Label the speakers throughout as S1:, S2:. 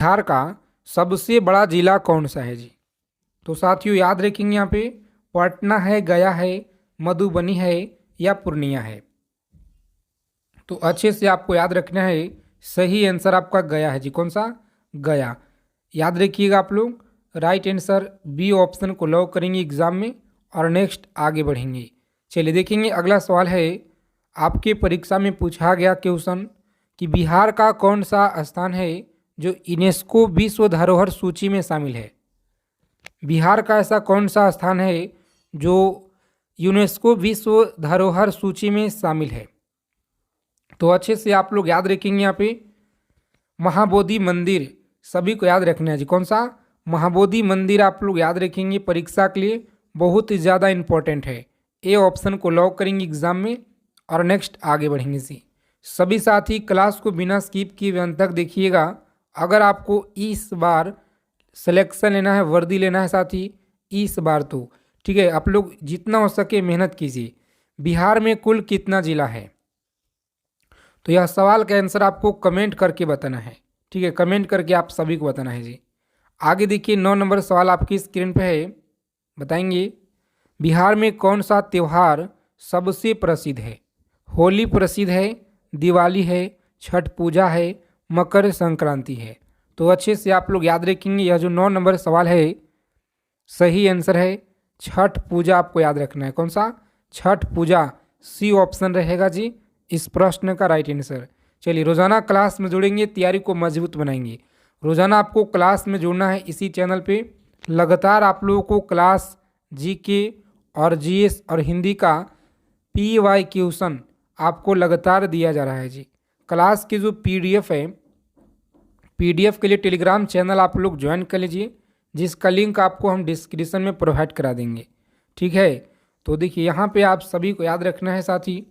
S1: बिहार का सबसे बड़ा जिला कौन सा है जी? तो साथियों याद रखेंगे यहाँ पे पटना है, गया है, मधुबनी है या पूर्णिया है। तो अच्छे से आपको याद रखना है, सही आंसर आपका गया है जी। कौन सा? गया। याद रखिएगा आप लोग, राइट आंसर बी ऑप्शन को लॉक करेंगे एग्जाम में और नेक्स्ट आगे बढ़ेंगे। चलिए देखेंगे अगला सवाल है, आपके परीक्षा में पूछा गया क्वेश्चन कि बिहार का कौन सा स्थान है जो यूनेस्को विश्व धरोहर सूची में शामिल है। बिहार का ऐसा कौन सा स्थान है जो यूनेस्को विश्व धरोहर सूची में शामिल है? तो अच्छे से आप लोग याद रखेंगे यहाँ पे महाबोधि मंदिर, सभी को याद रखना है जी। कौन सा? महाबोधि मंदिर आप लोग याद रखेंगे, परीक्षा के लिए बहुत ही ज़्यादा इंपॉर्टेंट है। ए ऑप्शन को लॉक करेंगे एग्जाम में और नेक्स्ट आगे बढ़ेंगे जी। सभी साथी क्लास को बिना स्किप किए अंत तक देखिएगा। अगर आपको इस बार सिलेक्शन लेना है, वर्दी लेना है साथी इस बार, तो ठीक है आप लोग जितना हो सके मेहनत कीजिए। बिहार में कुल कितना जिला है? तो यह सवाल का आंसर आपको कमेंट करके बताना है, ठीक है, कमेंट करके आप सभी को बताना है जी। आगे देखिए 9 नंबर सवाल आपकी स्क्रीन पे है, बताएंगे बिहार में कौन सा त्यौहार सबसे प्रसिद्ध है? होली प्रसिद्ध है, दिवाली है, छठ पूजा है, मकर संक्रांति है। तो अच्छे से आप लोग याद रखेंगे, यह जो 9 नंबर सवाल है सही आंसर है छठ पूजा, आपको याद रखना है। कौन सा? छठ पूजा, सी ऑप्शन रहेगा जी इस प्रश्न का राइट आंसर। चलिए रोजाना क्लास में जुड़ेंगे, तैयारी को मजबूत बनाएंगे। रोजाना आपको क्लास में जुड़ना है इसी चैनल पे। लगातार आप लोगों को क्लास जीके और जीएस और हिंदी का पीवाई क्वेश्चन आपको लगातार दिया जा रहा है जी। क्लास की जो पीडीएफ है, पीडीएफ के लिए टेलीग्राम चैनल आप लोग ज्वाइन कर लीजिए, जिसका लिंक आपको हम डिस्क्रिप्शन में प्रोवाइड करा देंगे, ठीक है। तो देखिए यहाँ पे आप सभी को याद रखना है साथी,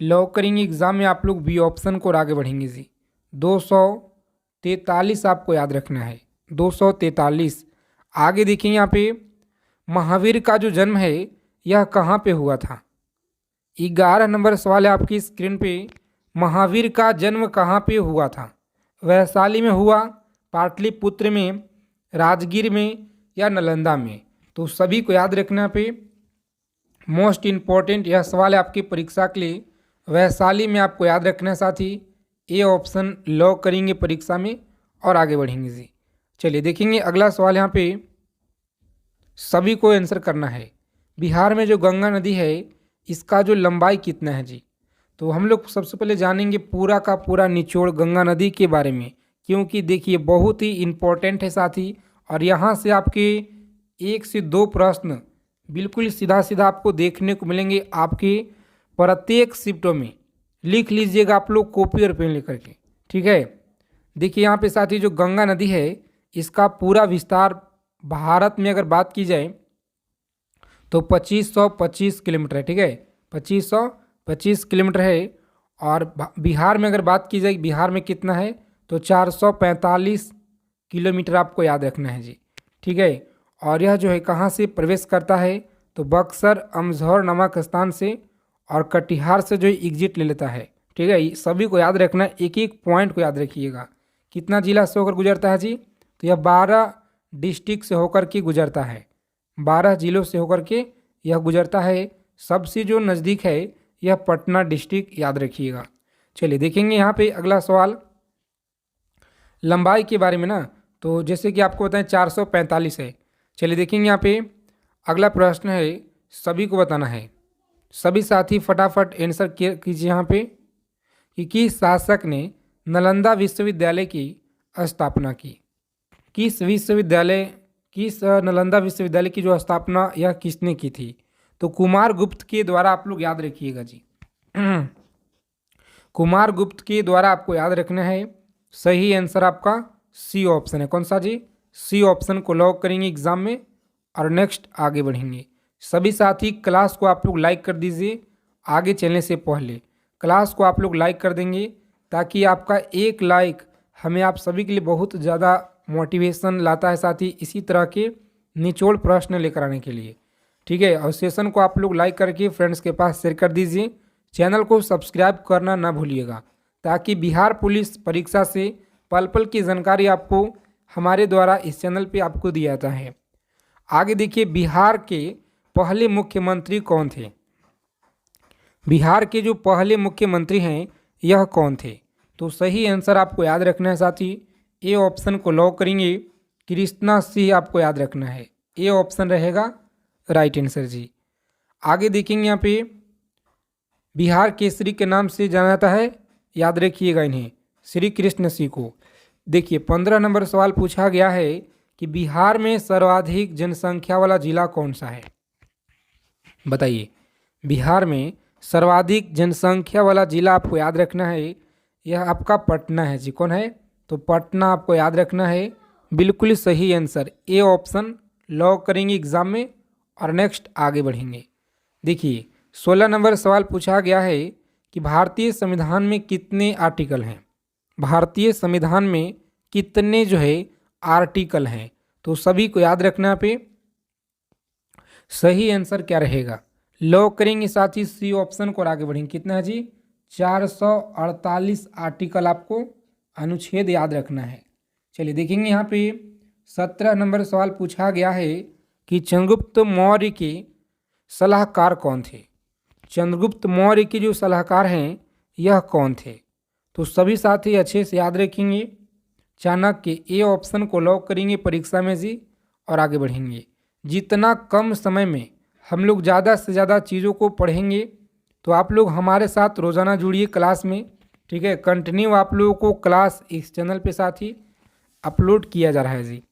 S1: लॉक करेंगे एग्जाम में आप लोग बी ऑप्शन को और आगे बढ़ेंगे जी। 243 आपको याद रखना है, 243। आगे देखिए यहाँ पे महावीर का जो जन्म है यह कहाँ पे हुआ था? 11 नंबर सवाल है आपकी स्क्रीन पे, महावीर का जन्म कहाँ पे हुआ था? वैशाली में हुआ, पाटलिपुत्र में, राजगीर में या नालंदा में? तो सभी को याद रखना पे मोस्ट इम्पॉर्टेंट यह सवाल है आपकी परीक्षा के लिए। वैशाली में आपको याद रखना है साथी, ए ऑप्शन लॉक करेंगे परीक्षा में और आगे बढ़ेंगे जी। चलिए देखेंगे अगला सवाल, यहाँ पे सभी को आंसर करना है। बिहार में जो गंगा नदी है इसका जो लंबाई कितना है जी? तो हम लोग सबसे पहले जानेंगे पूरा का पूरा निचोड़ गंगा नदी के बारे में, क्योंकि देखिए बहुत ही इम्पोर्टेंट है साथी। और यहाँ से आपके 1 से 2 प्रश्न बिल्कुल सीधा सीधा आपको देखने को मिलेंगे आपके प्रत्येक शिफ्टों में। लिख लीजिएगा आप लोग कॉपी और पेन लेकर के, ठीक है। देखिए यहाँ पे साथी जो गंगा नदी है इसका पूरा विस्तार भारत में अगर बात की जाए तो 2525 किलोमीटर है, ठीक है, 2525 किलोमीटर है। और बिहार में अगर बात की जाए बिहार में कितना है तो 445 किलोमीटर आपको याद रखना है जी, ठीक है। और यह जो है कहाँ से प्रवेश करता है तो बक्सर अमझौर नामक स्थान से और कटिहार से जो एग्जिट ले लेता है, ठीक है। सभी को याद रखना है, एक एक पॉइंट को याद रखिएगा। कितना जिला से होकर गुजरता है जी? तो यह 12 डिस्ट्रिक्ट से होकर के गुजरता है, 12 जिलों से होकर के यह गुजरता है। सबसे जो नज़दीक है यह पटना डिस्ट्रिक्ट, याद रखिएगा। चलिए देखेंगे यहाँ पे अगला सवाल लंबाई के बारे में ना, तो जैसे कि आपको बताएं 445 है। चलिए देखेंगे यहाँ पे अगला प्रश्न है, सभी को बताना है। सभी साथी फटाफट आंसर कीजिए यहाँ पे कि किस शासक ने नालंदा विश्वविद्यालय की स्थापना की? किस नालंदा विश्वविद्यालय की जो स्थापना यह किसने की थी? तो कुमार गुप्त के द्वारा, आप लोग याद रखिएगा जी। कुमार गुप्त के द्वारा आपको याद रखना है। सही आंसर आपका सी ऑप्शन है। कौन सा जी? सी ऑप्शन को लॉक करेंगे एग्जाम में और नेक्स्ट आगे बढ़ेंगे। सभी साथी क्लास को आप लोग लाइक कर दीजिए, आगे चलने से पहले क्लास को आप लोग लाइक कर देंगे ताकि आपका एक लाइक हमें आप सभी के लिए बहुत ज़्यादा मोटिवेशन लाता है साथी, इसी तरह के निचोड़ प्रश्न लेकर आने के लिए, ठीक है। और सेशन को आप लोग लाइक करके फ्रेंड्स के पास शेयर कर दीजिए। चैनल को सब्सक्राइब करना ना भूलिएगा ताकि बिहार पुलिस परीक्षा से पल पल की जानकारी आपको हमारे द्वारा इस चैनल पे आपको दिया जाता है। आगे देखिए, बिहार के पहले मुख्यमंत्री कौन थे? बिहार के जो पहले मुख्यमंत्री हैं यह कौन थे? तो सही आंसर आपको याद रखना है साथी, ए ऑप्शन को लॉक करेंगे, कृष्णा सिंह आपको याद रखना है, ए ऑप्शन रहेगा राइट आंसर जी। आगे देखेंगे यहाँ पे, बिहार केसरी के नाम से जाना जाता है, याद रखिएगा इन्हें, श्री कृष्ण सिंह को। देखिए 15 नंबर सवाल पूछा गया है कि बिहार में सर्वाधिक जनसंख्या वाला जिला कौन सा है? बताइए, बिहार में सर्वाधिक जनसंख्या वाला जिला आपको याद रखना है, यह आपका पटना है जी। कौन है? तो पटना आपको याद रखना है, बिल्कुल सही आंसर, ए ऑप्शन लॉक करेंगे एग्जाम में। और नेक्स्ट आगे बढ़ेंगे। देखिए 16 नंबर सवाल पूछा गया है कि भारतीय संविधान में कितने आर्टिकल हैं? भारतीय संविधान में कितने जो है आर्टिकल हैं? तो सभी को याद रखना पे सही आंसर क्या रहेगा, लॉक करेंगे साथी सी ऑप्शन को और आगे बढ़ेंगे। कितना है जी? 448 आर्टिकल आपको अनुच्छेद याद रखना है। चलिए देखेंगे यहाँ पे 17 नंबर सवाल पूछा गया है कि चंद्रगुप्त मौर्य के सलाहकार कौन थे? चंद्रगुप्त मौर्य के जो सलाहकार हैं यह कौन थे? तो सभी साथी अच्छे से याद रखेंगे, चाणक्य, ए ऑप्शन को लॉक करेंगे परीक्षा में जी। और आगे बढ़ेंगे, जितना कम समय में हम लोग ज़्यादा से ज़्यादा चीज़ों को पढ़ेंगे, तो आप लोग हमारे साथ रोज़ाना जुड़िए क्लास में, ठीक है। कंटिन्यू आप लोगों को क्लास इस चैनल पे साथ ही अपलोड किया जा रहा है जी।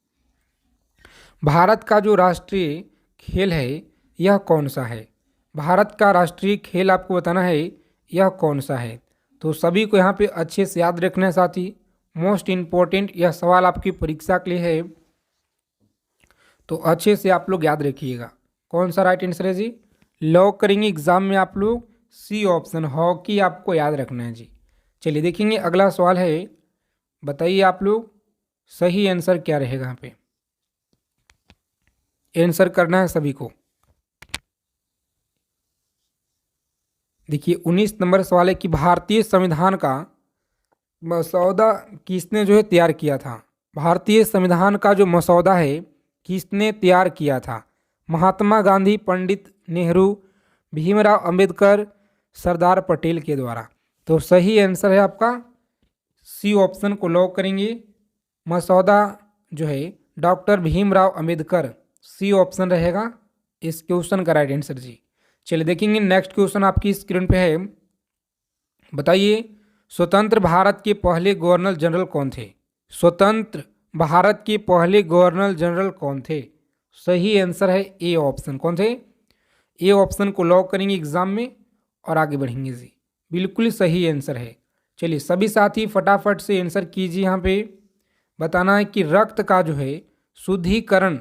S1: भारत का जो राष्ट्रीय खेल है यह कौन सा है? भारत का राष्ट्रीय खेल आपको बताना है यह कौन सा है। तो सभी को यहाँ पे अच्छे से याद रखना है साथी, मोस्ट इम्पोर्टेंट यह सवाल आपकी परीक्षा के लिए है, तो अच्छे से आप लोग याद रखिएगा। कौन सा राइट आंसर है जी? लॉक करेंगे एग्जाम में आप लोग सी ऑप्शन, हॉकी आपको याद रखना है जी। चलिए देखेंगे अगला सवाल है, बताइए आप लोग सही आंसर क्या रहेगा। यहाँ पे आंसर करना है सभी को। देखिए 19 नंबर सवाल है कि भारतीय संविधान का मसौदा किसने जो है तैयार किया था? भारतीय संविधान का जो मसौदा है किसने तैयार किया था? महात्मा गांधी, पंडित नेहरू, भीमराव अंबेडकर, सरदार पटेल के द्वारा। तो सही आंसर है आपका सी ऑप्शन को लॉक करेंगे, मसौदा जो है doctor Bhimrao Ambedkar, C option रहेगा इस क्वेश्चन का राइट आंसर जी। चलिए देखेंगे नेक्स्ट क्वेश्चन आपकी स्क्रीन पे है, बताइए स्वतंत्र भारत के पहले गवर्नर जनरल कौन थे? स्वतंत्र भारत के पहले गवर्नर जनरल कौन थे? सही आंसर है ए ऑप्शन। कौन थे? ए ऑप्शन को लॉक करेंगे एग्जाम में और आगे बढ़ेंगे जी, बिल्कुल सही आंसर है। चलिए सभी साथी फटाफट से आंसर कीजिए। यहाँ पे बताना है कि रक्त का जो है शुद्धिकरण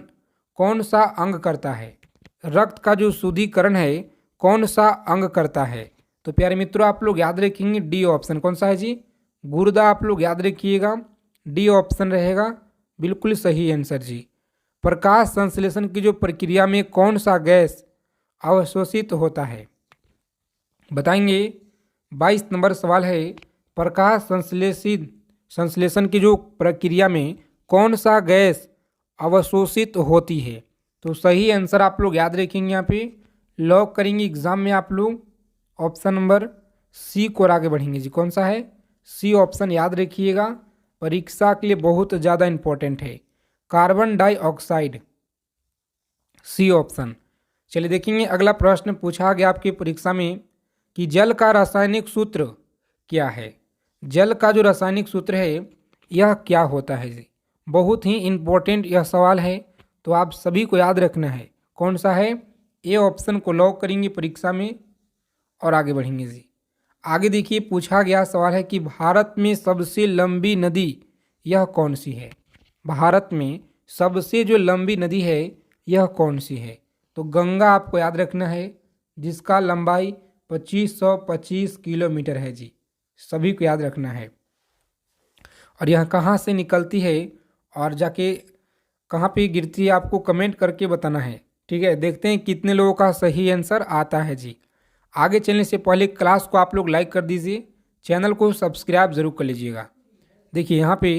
S1: कौन सा अंग करता है? रक्त का जो शुद्धिकरण है कौन सा अंग करता है? तो प्यारे मित्रों आप लोग याद रखेंगे डी ऑप्शन। कौन सा है जी? गुर्दा आप लोग याद रखिएगा, डी ऑप्शन रहेगा बिल्कुल सही आंसर जी। प्रकाश संश्लेषण की जो प्रक्रिया में कौन सा गैस अवशोषित होता है? बताएंगे। 22 नंबर सवाल है, प्रकाश संश्लेषण की जो प्रक्रिया में कौन सा गैस अवशोषित होती है? तो सही आंसर आप लोग याद रखेंगे, यहाँ पे लॉक करेंगे एग्जाम में आप लोग ऑप्शन नंबर सी को आगे बढ़ेंगे जी। कौन सा है? सी ऑप्शन याद रखिएगा, परीक्षा के लिए बहुत ज़्यादा इंपॉर्टेंट है, कार्बन डाइऑक्साइड, सी ऑप्शन। चलिए देखेंगे अगला प्रश्न पूछा गया आपकी परीक्षा में कि जल का रासायनिक सूत्र क्या है? जल का जो रासायनिक सूत्र है यह क्या होता है जी? बहुत ही इम्पोर्टेंट यह सवाल है, तो आप सभी को याद रखना है। कौन सा है? ए ऑप्शन को लॉक करेंगे परीक्षा में और आगे बढ़ेंगे जी। आगे देखिए पूछा गया सवाल है कि भारत में सबसे लंबी नदी यह कौन सी है? भारत में सबसे जो लंबी नदी है यह कौन सी है? तो गंगा आपको याद रखना है, जिसका लंबाई 2525 किलोमीटर है जी, सभी को याद रखना है। और यह कहाँ से निकलती है और जाके कहाँ पे गिरती है आपको कमेंट करके बताना है, ठीक है। देखते हैं कितने लोगों का सही आंसर आता है जी। आगे चलने से पहले क्लास को आप लोग लाइक कर दीजिए, चैनल को सब्सक्राइब जरूर कर लीजिएगा। देखिए यहाँ पे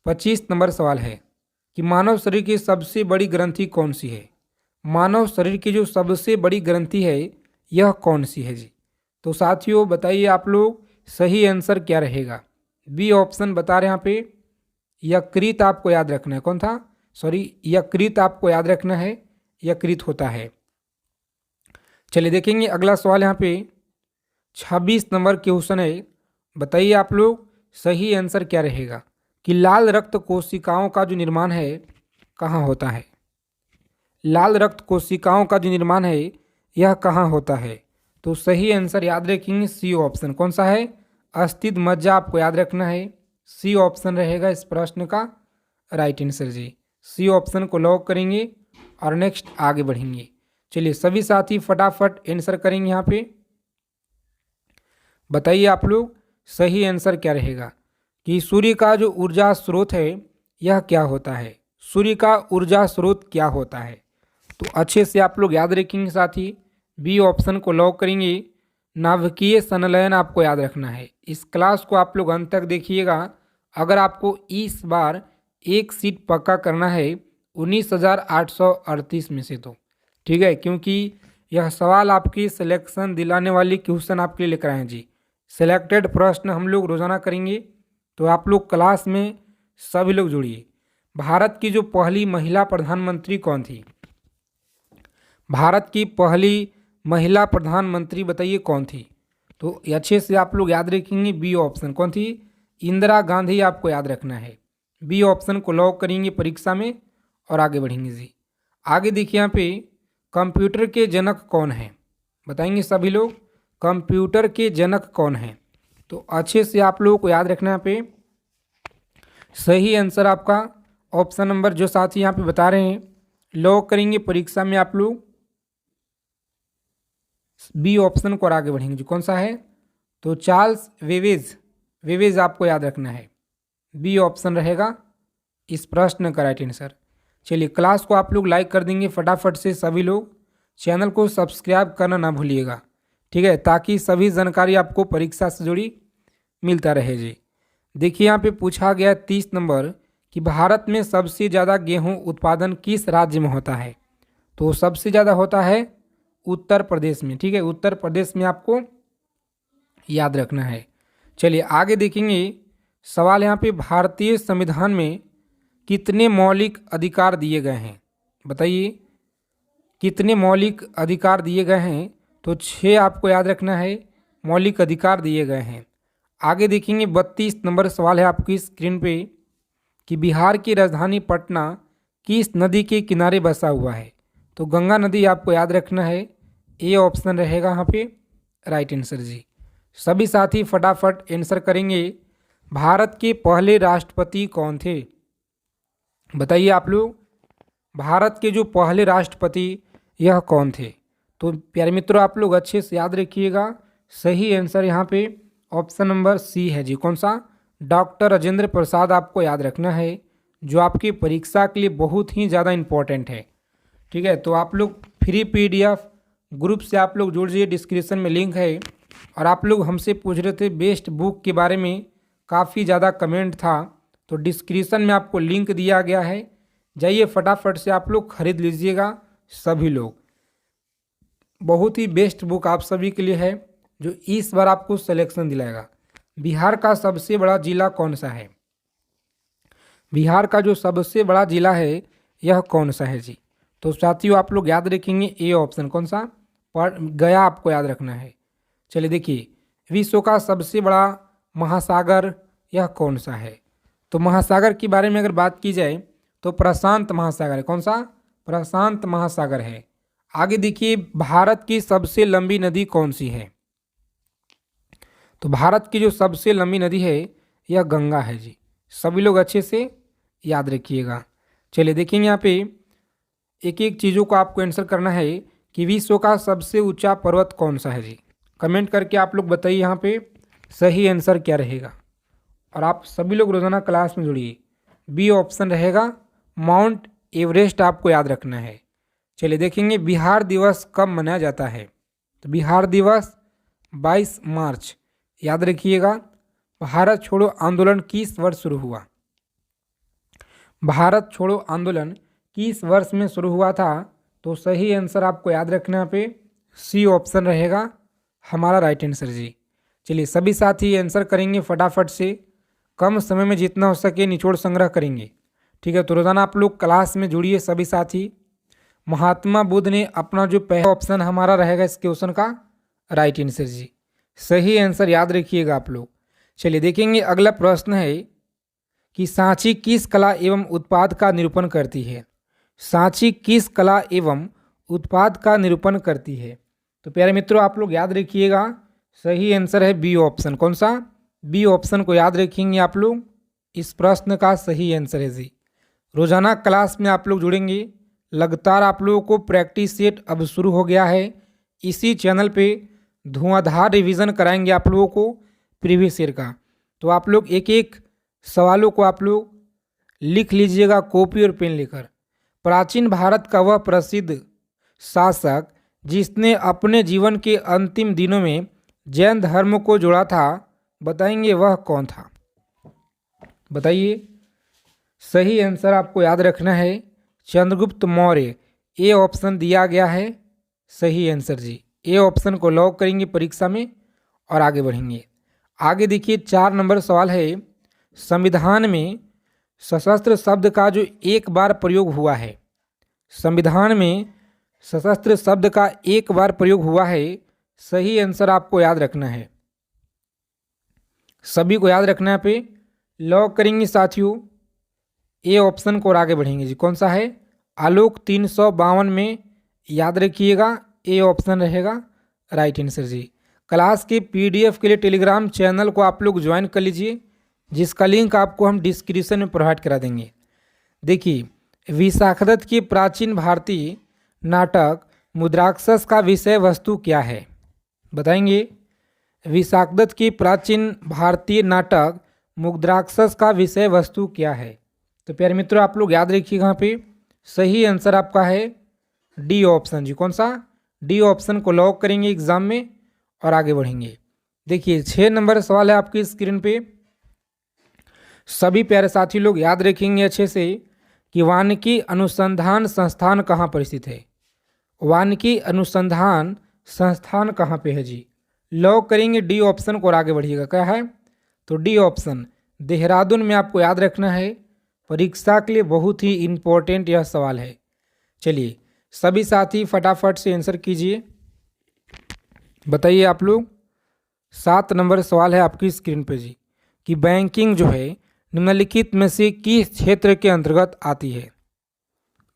S1: 25 नंबर सवाल है कि मानव शरीर की सबसे बड़ी ग्रंथि कौन सी है। मानव शरीर की जो सबसे बड़ी ग्रंथि है यह कौन सी है जी। तो साथियों बताइए आप लोग सही आंसर क्या रहेगा। बी ऑप्शन बता रहे हैं यहाँ पे, यकृत आपको याद रखना है। कौन था, सॉरी, यकृत आपको याद रखना है, यकृत होता है। चलिए देखेंगे अगला सवाल यहाँ पे 26 नंबर क्वेश्चन है। बताइए आप लोग सही आंसर क्या रहेगा कि लाल रक्त कोशिकाओं का जो निर्माण है कहाँ होता है। लाल रक्त कोशिकाओं का जो निर्माण है यह कहाँ होता है। तो सही आंसर याद रखेंगे सी ऑप्शन। कौन सा है, अस्थित मज्जा आपको याद रखना है। सी ऑप्शन रहेगा इस प्रश्न का राइट आंसर जी। सी ऑप्शन को लॉक करेंगे और नेक्स्ट आगे बढ़ेंगे। चलिए सभी साथी फटाफट आंसर करेंगे यहाँ पे। बताइए आप लोग सही आंसर क्या रहेगा कि सूर्य का जो ऊर्जा स्रोत है यह क्या होता है। सूर्य का ऊर्जा स्रोत क्या होता है। तो अच्छे से आप लोग याद रखेंगे साथी। बी ऑप्शन को लॉक करेंगे। नाभिकीय संलयन आपको याद रखना है। इस क्लास को आप लोग अंत तक देखिएगा। अगर आपको इस बार एक सीट पक्का करना है 19,838 में से, तो ठीक है, क्योंकि यह सवाल आपकी सिलेक्शन दिलाने वाली क्वेश्चन आपके लिए लेकर आए हैं जी। सिलेक्टेड प्रश्न हम लोग रोजाना करेंगे, तो आप लोग क्लास में सभी लोग जुड़िए। भारत की जो पहली महिला प्रधानमंत्री कौन थी। भारत की पहली महिला प्रधानमंत्री बताइए कौन थी। तो अच्छे से आप लोग याद रखेंगे बी ऑप्शन। कौन थी, इंदिरा गांधी आपको याद रखना है। बी ऑप्शन को लॉक करेंगे परीक्षा में और आगे बढ़ेंगे जी। आगे देखिए यहाँ पे कंप्यूटर के जनक कौन है, बताएंगे सभी लोग। कंप्यूटर के जनक कौन है। तो अच्छे से आप लोगों को याद रखना है यहाँ पे सही आंसर आपका ऑप्शन नंबर जो साथी यहाँ पे बता रहे हैं लॉक करेंगे परीक्षा में आप लोग बी ऑप्शन को और आगे बढ़ेंगे जी। कौन सा है, तो चार्ल्स वेवेज। वेवेज आपको याद रखना है। बी ऑप्शन रहेगा इस प्रश्न का राइट आंसर। चलिए क्लास को आप लोग लाइक कर देंगे फटाफट से सभी लोग। चैनल को सब्सक्राइब करना ना भूलिएगा, ठीक है, ताकि सभी जानकारी आपको परीक्षा से जुड़ी मिलता रहे जी। देखिए यहाँ पे पूछा गया 30 नंबर कि भारत में सबसे ज़्यादा गेहूं उत्पादन किस राज्य में होता है। तो सबसे ज़्यादा होता है उत्तर प्रदेश में, ठीक है, उत्तर प्रदेश में आपको याद रखना है। चलिए आगे देखेंगे सवाल यहाँ पे भारतीय संविधान में कितने मौलिक अधिकार दिए गए हैं। बताइए कितने मौलिक अधिकार दिए गए हैं। तो 6 आपको याद रखना है मौलिक अधिकार दिए गए हैं। आगे देखेंगे 32 नंबर सवाल है आपकी स्क्रीन पे कि बिहार की राजधानी पटना किस नदी के किनारे बसा हुआ है। तो गंगा नदी आपको याद रखना है। ए ऑप्शन रहेगा यहाँ पे राइट आंसर जी। सभी साथी फटाफट आंसर करेंगे। भारत के पहले राष्ट्रपति कौन थे, बताइए आप लोग। भारत के जो पहले राष्ट्रपति यह कौन थे। तो प्यारे मित्रों आप लोग अच्छे से याद रखिएगा सही आंसर यहाँ पे ऑप्शन नंबर सी है जी। कौन सा, डॉक्टर राजेंद्र प्रसाद आपको याद रखना है, जो आपकी परीक्षा के लिए बहुत ही ज़्यादा इम्पोर्टेंट है, ठीक है। तो आप लोग फ्री PDF ग्रुप से आप लोग जुड़ जाइए, डिस्क्रिप्शन में लिंक है। और आप लोग हमसे पूछ रहे थे बेस्ट बुक के बारे में, काफ़ी ज़्यादा कमेंट था, तो डिस्क्रिप्शन में आपको लिंक दिया गया है, जाइए फटाफट से आप लोग खरीद लीजिएगा सभी लोग। बहुत ही बेस्ट बुक आप सभी के लिए है जो इस बार आपको सिलेक्शन दिलाएगा। बिहार का सबसे बड़ा जिला कौन सा है। बिहार का जो सबसे बड़ा जिला है यह कौन सा है जी। तो साथियों आप लोग याद रखेंगे ए ऑप्शन। कौन सा, गया आपको याद रखना है। चलिए देखिए विश्व का सबसे बड़ा महासागर यह कौन सा है। तो महासागर के बारे में अगर बात की जाए तो प्रशांत महासागर है। कौन सा, प्रशांत महासागर है। आगे देखिए भारत की सबसे लंबी नदी कौन सी है। तो भारत की जो सबसे लंबी नदी है यह गंगा है जी। सभी लोग अच्छे से याद रखिएगा। चलिए देखेंगे यहाँ पे एक एक चीज़ों को आपको आंसर करना है कि विश्व का सबसे ऊंचा पर्वत कौन सा है जी। कमेंट करके आप लोग बताइए यहाँ पे सही आंसर क्या रहेगा। और आप सभी लोग रोज़ाना क्लास में जुड़िए। बी ऑप्शन रहेगा माउंट एवरेस्ट आपको याद रखना है। चलिए देखेंगे बिहार दिवस कब मनाया जाता है। तो बिहार दिवस 22 मार्च याद रखिएगा। भारत छोड़ो आंदोलन किस वर्ष शुरू हुआ। भारत छोड़ो आंदोलन किस वर्ष में शुरू हुआ था? तो सही आंसर आपको याद रखना यहाँ पे सी ऑप्शन रहेगा हमारा राइट आंसर जी। चलिए सभी साथी आंसर करेंगे फटाफट से, कम समय में जितना हो सके निचोड़ संग्रह करेंगे। ठीक है, तो रोजाना आप लोग क्लास में जुड़िए सभी साथी। महात्मा बुद्ध ने अपना जो पहला ऑप्शन हमारा रहेगा इस क्वेश्चन का राइट आंसर जी, सही आंसर याद रखिएगा आप लोग। चलिए देखेंगे अगला प्रश्न है कि सांची किस कला एवं उत्पाद का निरूपण करती है? सांची किस कला एवं उत्पाद का निरूपण करती है? तो प्यारे मित्रों आप लोग याद रखिएगा, सही आंसर है बी ऑप्शन। कौन सा? बी ऑप्शन को याद रखेंगे आप लोग, इस प्रश्न का सही आंसर है जी। रोजाना क्लास में आप लोग जुड़ेंगे, लगातार आप लोगों को प्रैक्टिस सेट अब शुरू हो गया है। इसी चैनल पे धुआंधार रिवीजन कराएंगे आप लोगों को प्रीवियस ईयर का। तो आप लोग एक एक सवालों को आप लोग लिख लीजिएगा कॉपी और पेन लेकर। प्राचीन भारत का वह प्रसिद्ध शासक जिसने अपने जीवन के अंतिम दिनों में जैन धर्म को जोड़ा था, बताएंगे वह कौन था? बताइए। सही आंसर आपको याद रखना है चंद्रगुप्त मौर्य, ए ऑप्शन दिया गया है सही आंसर जी। ए ऑप्शन को लॉक करेंगे परीक्षा में और आगे बढ़ेंगे। आगे देखिए 4 नंबर सवाल है, संविधान में सशस्त्र शब्द का जो एक बार प्रयोग हुआ है, संविधान में सशस्त्र शब्द का एक बार प्रयोग हुआ है, सही आंसर आपको याद रखना है, सभी को याद रखना है। पे लॉक करेंगे साथियों ए ऑप्शन को और आगे बढ़ेंगे जी। कौन सा है? आलोक 352 में, याद रखिएगा ए ऑप्शन रहेगा राइट आंसर जी। क्लास के पीडीएफ के लिए टेलीग्राम चैनल को आप लोग ज्वाइन कर लीजिए, जिसका लिंक आपको हम डिस्क्रिप्शन में प्रोवाइड करा देंगे। देखिए विशाखदत्त के प्राचीन भारतीय नाटक मुद्राक्षस का विषय वस्तु क्या है? बताएंगे। विशाखदत्त की प्राचीन भारतीय नाटक मुद्राक्षस का विषय वस्तु क्या है? तो प्यारे मित्रों आप लोग याद रखिएगा, यहाँ पे सही आंसर आपका है डी ऑप्शन जी। कौन सा? डी ऑप्शन को लॉक करेंगे एग्जाम में और आगे बढ़ेंगे। देखिए 6 नंबर सवाल है आपकी स्क्रीन पे, सभी प्यारे साथी लोग याद रखेंगे अच्छे से कि वानिकी अनुसंधान संस्थान कहाँ पर स्थित है? वानिकी अनुसंधान संस्थान कहाँ पे है जी? लॉक करेंगे डी ऑप्शन को और आगे बढ़िएगा। क्या है? तो डी ऑप्शन देहरादून में आपको याद रखना है, परीक्षा के लिए बहुत ही इम्पोर्टेंट यह सवाल है। चलिए सभी साथी फटाफट से आंसर कीजिए। बताइए आप लोग। 7 नंबर सवाल है आपकी स्क्रीन पे जी कि बैंकिंग जो है निम्नलिखित में से किस क्षेत्र के अंतर्गत आती है?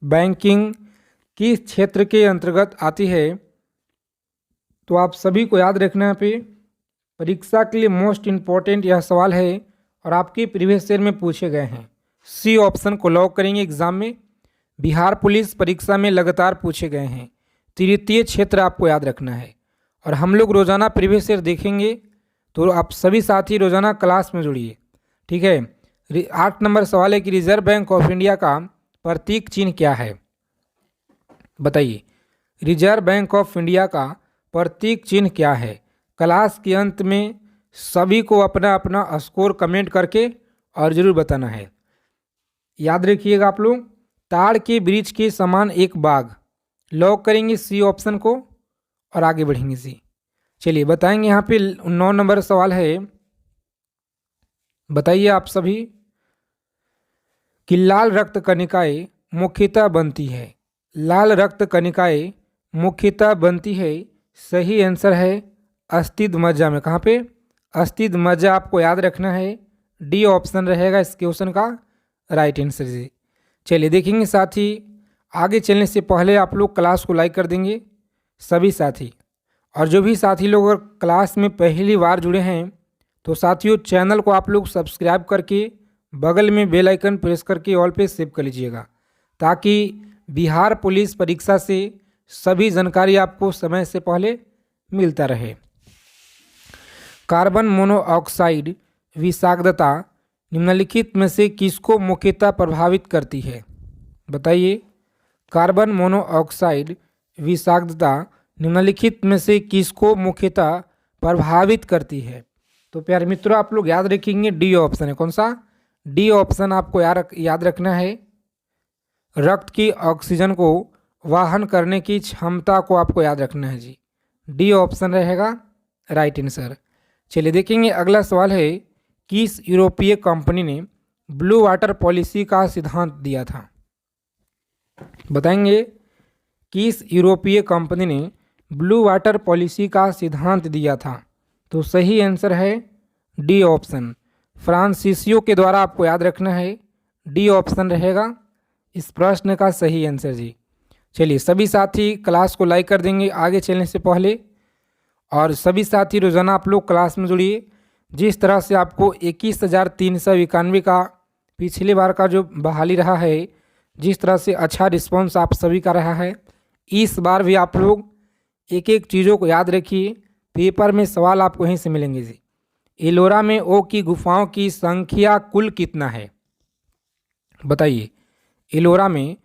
S1: बैंकिंग किस क्षेत्र के अंतर्गत आती है? तो आप सभी को याद रखना पे परीक्षा के लिए मोस्ट इम्पॉर्टेंट यह सवाल है और आपके प्रीवियस ईयर में पूछे गए हैं। सी ऑप्शन को लॉक करेंगे एग्जाम में। बिहार पुलिस परीक्षा में लगातार पूछे गए हैं। तृतीय क्षेत्र आपको याद रखना है और हम लोग रोजाना प्रीवियस ईयर देखेंगे, तो आप सभी साथी रोजाना क्लास में जुड़िए। ठीक है। 8 नंबर सवाल है कि रिजर्व बैंक ऑफ इंडिया का प्रतीक चिन्ह क्या है? बताइए। रिजर्व बैंक ऑफ इंडिया का प्रतीक चिन्ह क्या है? क्लास के अंत में सभी को अपना अपना स्कोर कमेंट करके और जरूर बताना है। याद रखिएगा आप लोग, ताड़ के वृक्ष के समान एक बाग, लॉक करेंगे सी ऑप्शन को और आगे बढ़ेंगे सी। चलिए बताएंगे यहाँ पे 9 नंबर सवाल है, बताइए आप सभी कि लाल रक्त कणिकाएं मुख्यतः बनती है। लाल रक्त कणिकाएं मुख्यतः बनती है, सही आंसर है अस्थिद मज्जा में। कहाँ पे? अस्थिद मज्जा आपको याद रखना है, डी ऑप्शन रहेगा इस क्वेश्चन का राइट आंसर जी। चलिए देखेंगे साथी, आगे चलने से पहले आप लोग क्लास को लाइक कर देंगे सभी साथी, और जो भी साथी लोग अगर क्लास में पहली बार जुड़े हैं तो साथियों चैनल को आप लोग सब्सक्राइब करके बगल में बेल आइकन प्रेस करके ऑल पे सेव कर लीजिएगा, ताकि बिहार पुलिस परीक्षा से सभी जानकारी आपको समय से पहले मिलता रहे। कार्बन मोनोऑक्साइड विषाक्तता निम्नलिखित में से किसको मुख्यतः प्रभावित करती है? बताइए। कार्बन मोनोऑक्साइड विषाक्तता निम्नलिखित में से किसको मुख्यतः प्रभावित करती है? तो प्यारे मित्रों आप लोग याद रखेंगे डी ऑप्शन है। कौन सा? डी ऑप्शन आपको याद रखना है। रक्त की ऑक्सीजन को वाहन करने की क्षमता को आपको याद रखना है जी। डी ऑप्शन रहेगा राइट आंसर। चलिए देखेंगे अगला सवाल है, किस यूरोपीय कंपनी ने ब्लू वाटर पॉलिसी का सिद्धांत दिया था? बताएंगे किस यूरोपीय कंपनी ने ब्लू वाटर पॉलिसी का सिद्धांत दिया था? तो सही आंसर है डी ऑप्शन, फ्रांसीसियो के द्वारा आपको याद रखना है। डी ऑप्शन रहेगा इस प्रश्न का सही आंसर जी। चलिए सभी साथी क्लास को लाइक कर देंगे आगे चलने से पहले, और सभी साथी रोज़ाना आप लोग क्लास में जुड़िए। जिस तरह से आपको 21,391 का पिछली बार का जो बहाली रहा है, जिस तरह से अच्छा रिस्पांस आप सभी का रहा है, इस बार भी आप लोग एक एक चीज़ों को याद रखिए। पेपर में सवाल आपको यहीं से मिलेंगे जी। एलोरा में ओ की गुफाओं की संख्या कुल कितना है? बताइए, एलोरा में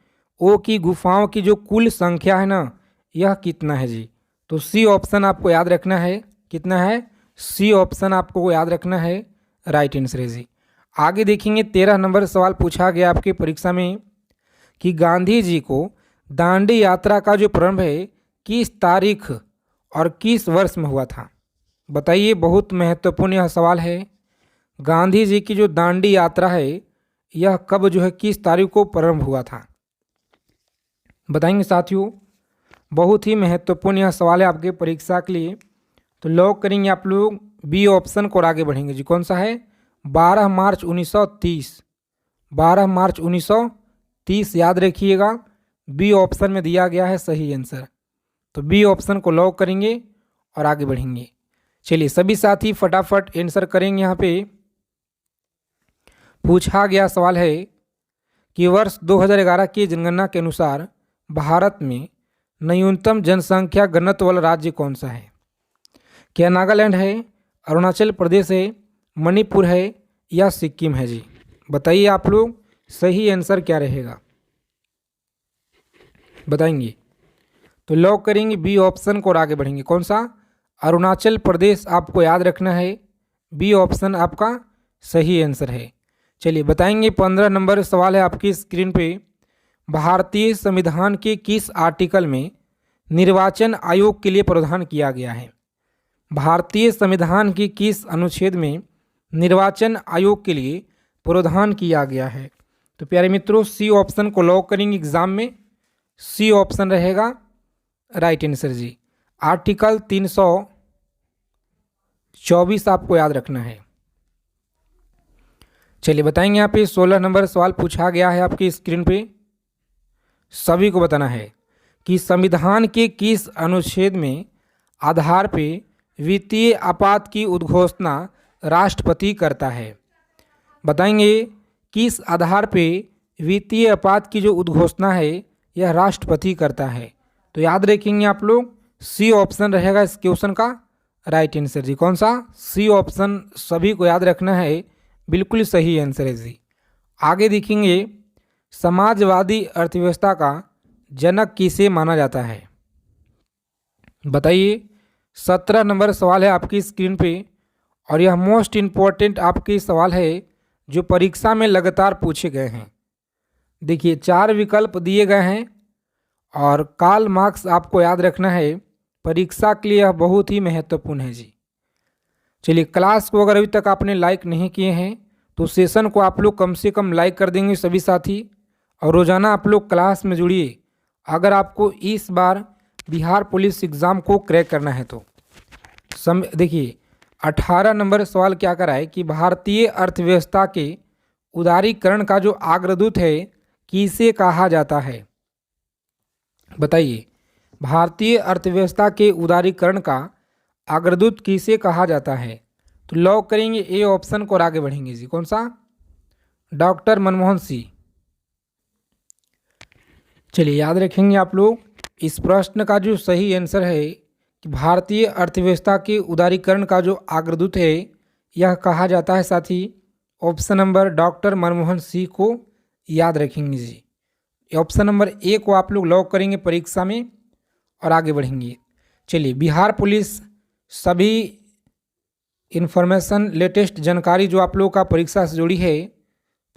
S1: ओ की गुफाओं की जो कुल संख्या है ना, यह कितना है जी? तो सी ऑप्शन आपको याद रखना है। कितना है? सी ऑप्शन आपको याद रखना है, राइट आंसर है जी। आगे देखेंगे 13 नंबर सवाल पूछा गया आपके परीक्षा में कि गांधी जी को दांडी यात्रा का जो प्रारंभ है किस तारीख और किस वर्ष में हुआ था? बताइए, बहुत महत्वपूर्ण यह सवाल है। गांधी जी की जो दांडी यात्रा है यह कब जो है किस तारीख को प्रारंभ हुआ था? बताएंगे साथियों, बहुत ही महत्वपूर्ण यह सवाल है आपके परीक्षा के लिए। तो लॉक करेंगे आप लोग बी ऑप्शन को और आगे बढ़ेंगे जी। कौन सा है? 12 मार्च 1930। 12 मार्च 1930 याद रखिएगा, बी ऑप्शन में दिया गया है सही आंसर। तो बी ऑप्शन को लॉक करेंगे और आगे बढ़ेंगे। चलिए सभी साथी फटाफट आंसर करेंगे। यहाँ पे पूछा गया सवाल है कि वर्ष 2011 की जनगणना के अनुसार भारत में न्यूनतम जनसंख्या घनत्व वाला राज्य कौन सा है? क्या नागालैंड है, अरुणाचल प्रदेश है, मणिपुर है या सिक्किम है जी? बताइए आप लोग सही आंसर क्या रहेगा, बताएंगे। तो लॉक करेंगे बी ऑप्शन को और आगे बढ़ेंगे। कौन सा? अरुणाचल प्रदेश आपको याद रखना है। बी ऑप्शन आपका सही आंसर है। चलिए बताएंगे 15 नंबर सवाल है आपकी स्क्रीन पे। भारतीय संविधान के किस आर्टिकल में निर्वाचन आयोग के लिए प्रावधान किया गया है? भारतीय संविधान की किस अनुच्छेद में निर्वाचन आयोग के लिए प्रावधान किया गया है? तो प्यारे मित्रों सी ऑप्शन को लॉक करेंगे एग्जाम में। सी ऑप्शन रहेगा राइट आंसर जी। आर्टिकल 324 आपको याद रखना है। चलिए बताएंगे यहाँ पे 16 नंबर सवाल पूछा गया है आपकी स्क्रीन पे। सभी को बताना है कि संविधान के किस अनुच्छेद में आधार पे वित्तीय आपात की उद्घोषणा राष्ट्रपति करता है? बताएंगे किस आधार पे वित्तीय आपात की जो उद्घोषणा है यह राष्ट्रपति करता है? तो याद रखेंगे आप लोग सी ऑप्शन रहेगा इस क्वेश्चन का राइट आंसर जी। कौन सा? सी ऑप्शन सभी को याद रखना है, बिल्कुल सही आंसर है जी। आगे देखेंगे समाजवादी अर्थव्यवस्था का जनक किसे माना जाता है? बताइए, 17 नंबर सवाल है आपकी स्क्रीन पे और यह मोस्ट इम्पॉर्टेंट आपके सवाल है जो परीक्षा में लगातार पूछे गए हैं। देखिए 4 विकल्प दिए गए हैं और कार्ल मार्क्स आपको याद रखना है, परीक्षा के लिए यह बहुत ही महत्वपूर्ण है जी। चलिए क्लास को अगर अभी तक आपने लाइक नहीं किए हैं तो सेशन को आप लोग कम से कम लाइक कर देंगे सभी साथी, और रोज़ाना आप लोग क्लास में जुड़िए अगर आपको इस बार बिहार पुलिस एग्ज़ाम को क्रैक करना है तो। देखिए 18 नंबर सवाल क्या करा है कि भारतीय अर्थव्यवस्था के उदारीकरण का जो अग्रदूत है किसे कहा जाता है? बताइए, भारतीय अर्थव्यवस्था के उदारीकरण का अग्रदूत किसे कहा जाता है? तो लॉक करेंगे ए ऑप्शन को और आगे बढ़ेंगे जी। कौन सा? डॉक्टर मनमोहन सिंह। चलिए याद रखेंगे आप लोग इस प्रश्न का जो सही आंसर है कि भारतीय अर्थव्यवस्था के उदारीकरण का जो अग्रदूत है यह कहा जाता है साथी option number doctor Manmohan Singh को याद रखेंगे जी। ऑप्शन नंबर ए को आप लोग लॉक करेंगे परीक्षा में और आगे बढ़ेंगे। चलिए बिहार पुलिस सभी इन्फॉर्मेशन लेटेस्ट जानकारी जो आप लोगों का परीक्षा से जुड़ी है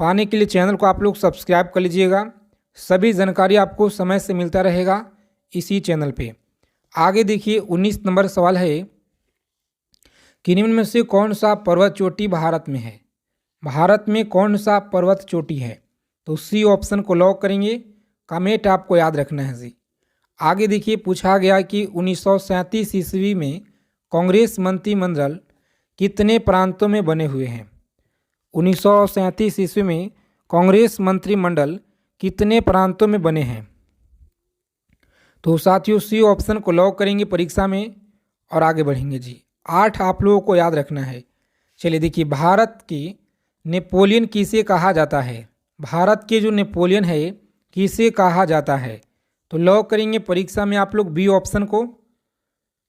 S1: पाने के लिए चैनल को आप लोग सब्सक्राइब कर लीजिएगा। सभी जानकारी आपको समय से मिलता रहेगा इसी चैनल पे। आगे देखिए 19 नंबर सवाल है कि निम्न में से कौन सा पर्वत चोटी भारत में है। भारत में कौन सा पर्वत चोटी है? तो सी ऑप्शन को लॉक करेंगे। कमेंट आपको याद रखना है जी। आगे देखिए पूछा गया कि 1937 ईस्वी में कांग्रेस मंत्रिमंडल कितने प्रांतों में बने हुए हैं? 1937 ईस्वी में कांग्रेस मंत्रिमंडल कितने प्रांतों में बने हैं? तो साथियों सी ऑप्शन को लॉक करेंगे परीक्षा में और आगे बढ़ेंगे जी। 8 आप लोगों को याद रखना है। चलिए देखिए, भारत की नेपोलियन किसे कहा जाता है? भारत के जो नेपोलियन है किसे कहा जाता है? तो लॉक करेंगे परीक्षा में आप लोग बी ऑप्शन को।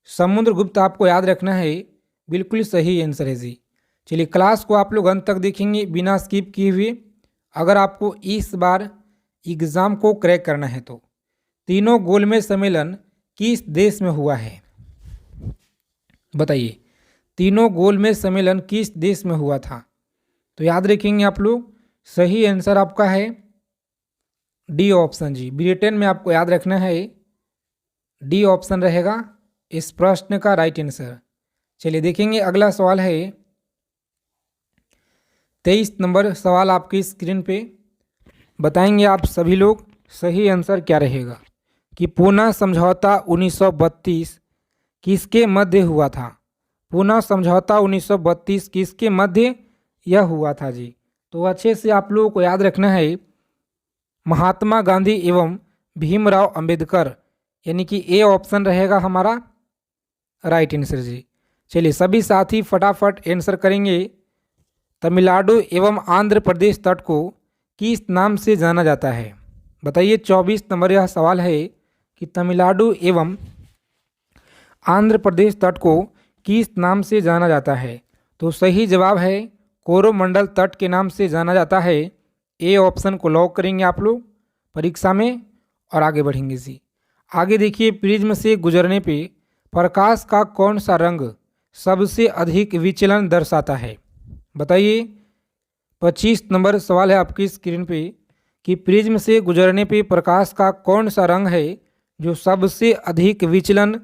S1: समुद्रगुप्त आपको याद रखना है, बिल्कुल सही आंसर है जी। चलिए क्लास को आप लोग अंत तक देखेंगे बिना स्किप किए हुए। अगर आपको इस बार एग्ज़ाम को क्रैक करना है तो तीनों गोलमेज सम्मेलन किस देश में हुआ है? बताइए, तीनों गोलमेज सम्मेलन किस देश में हुआ था? तो याद रखेंगे आप लोग, सही आंसर आपका है डी ऑप्शन जी। ब्रिटेन में आपको याद रखना है, डी ऑप्शन रहेगा इस प्रश्न का राइट आंसर। चलिए देखेंगे अगला सवाल है 23 नंबर सवाल आपकी स्क्रीन पे। बताएंगे आप सभी लोग सही आंसर क्या रहेगा कि पूना समझौता 1932 किसके मध्य हुआ था? पूना समझौता 1932 किसके मध्य यह हुआ था जी? तो अच्छे से आप लोगों को याद रखना है, महात्मा गांधी एवं भीमराव अंबेडकर, यानी कि ए ऑप्शन रहेगा हमारा राइट आंसर जी। चलिए सभी साथी फटाफट आंसर करेंगे। तमिलनाडु एवं आंध्र प्रदेश तट को किस नाम से जाना जाता है? बताइए 24 नंबर यह सवाल है कि तमिलनाडु एवं आंध्र प्रदेश तट को किस नाम से जाना जाता है? तो सही जवाब है कोरोमंडल तट के नाम से जाना जाता है। ए ऑप्शन को लॉक करेंगे आप लोग परीक्षा में और आगे बढ़ेंगे जी। आगे देखिए, प्रिज्म से गुजरने पे प्रकाश का कौन सा रंग सबसे अधिक विचलन दर्शाता है? बताइए 25 नंबर सवाल है आपकी स्क्रीन पे कि प्रिज्म से गुजरने पे प्रकाश का कौन सा रंग है जो सबसे अधिक विचलन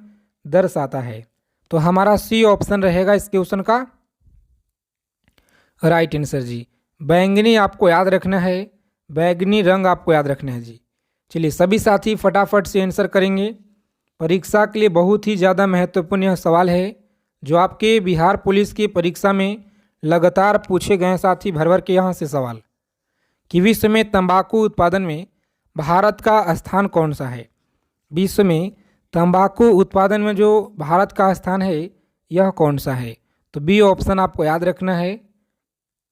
S1: दर्शाता है? तो हमारा सी ऑप्शन रहेगा इस क्वेश्चन का राइट आंसर जी। बैंगनी आपको याद रखना है, बैंगनी रंग आपको याद रखना है जी। चलिए सभी साथी फटाफट से आंसर करेंगे। परीक्षा के लिए बहुत ही ज़्यादा महत्वपूर्ण यह सवाल है जो आपके बिहार पुलिस की परीक्षा में लगातार पूछे गए साथी भर भर के यहाँ से सवाल कि विश्व में तंबाकू उत्पादन में भारत का स्थान कौन सा है? विश्व में तंबाकू उत्पादन में जो भारत का स्थान है यह कौन सा है? तो बी ऑप्शन आपको याद रखना है,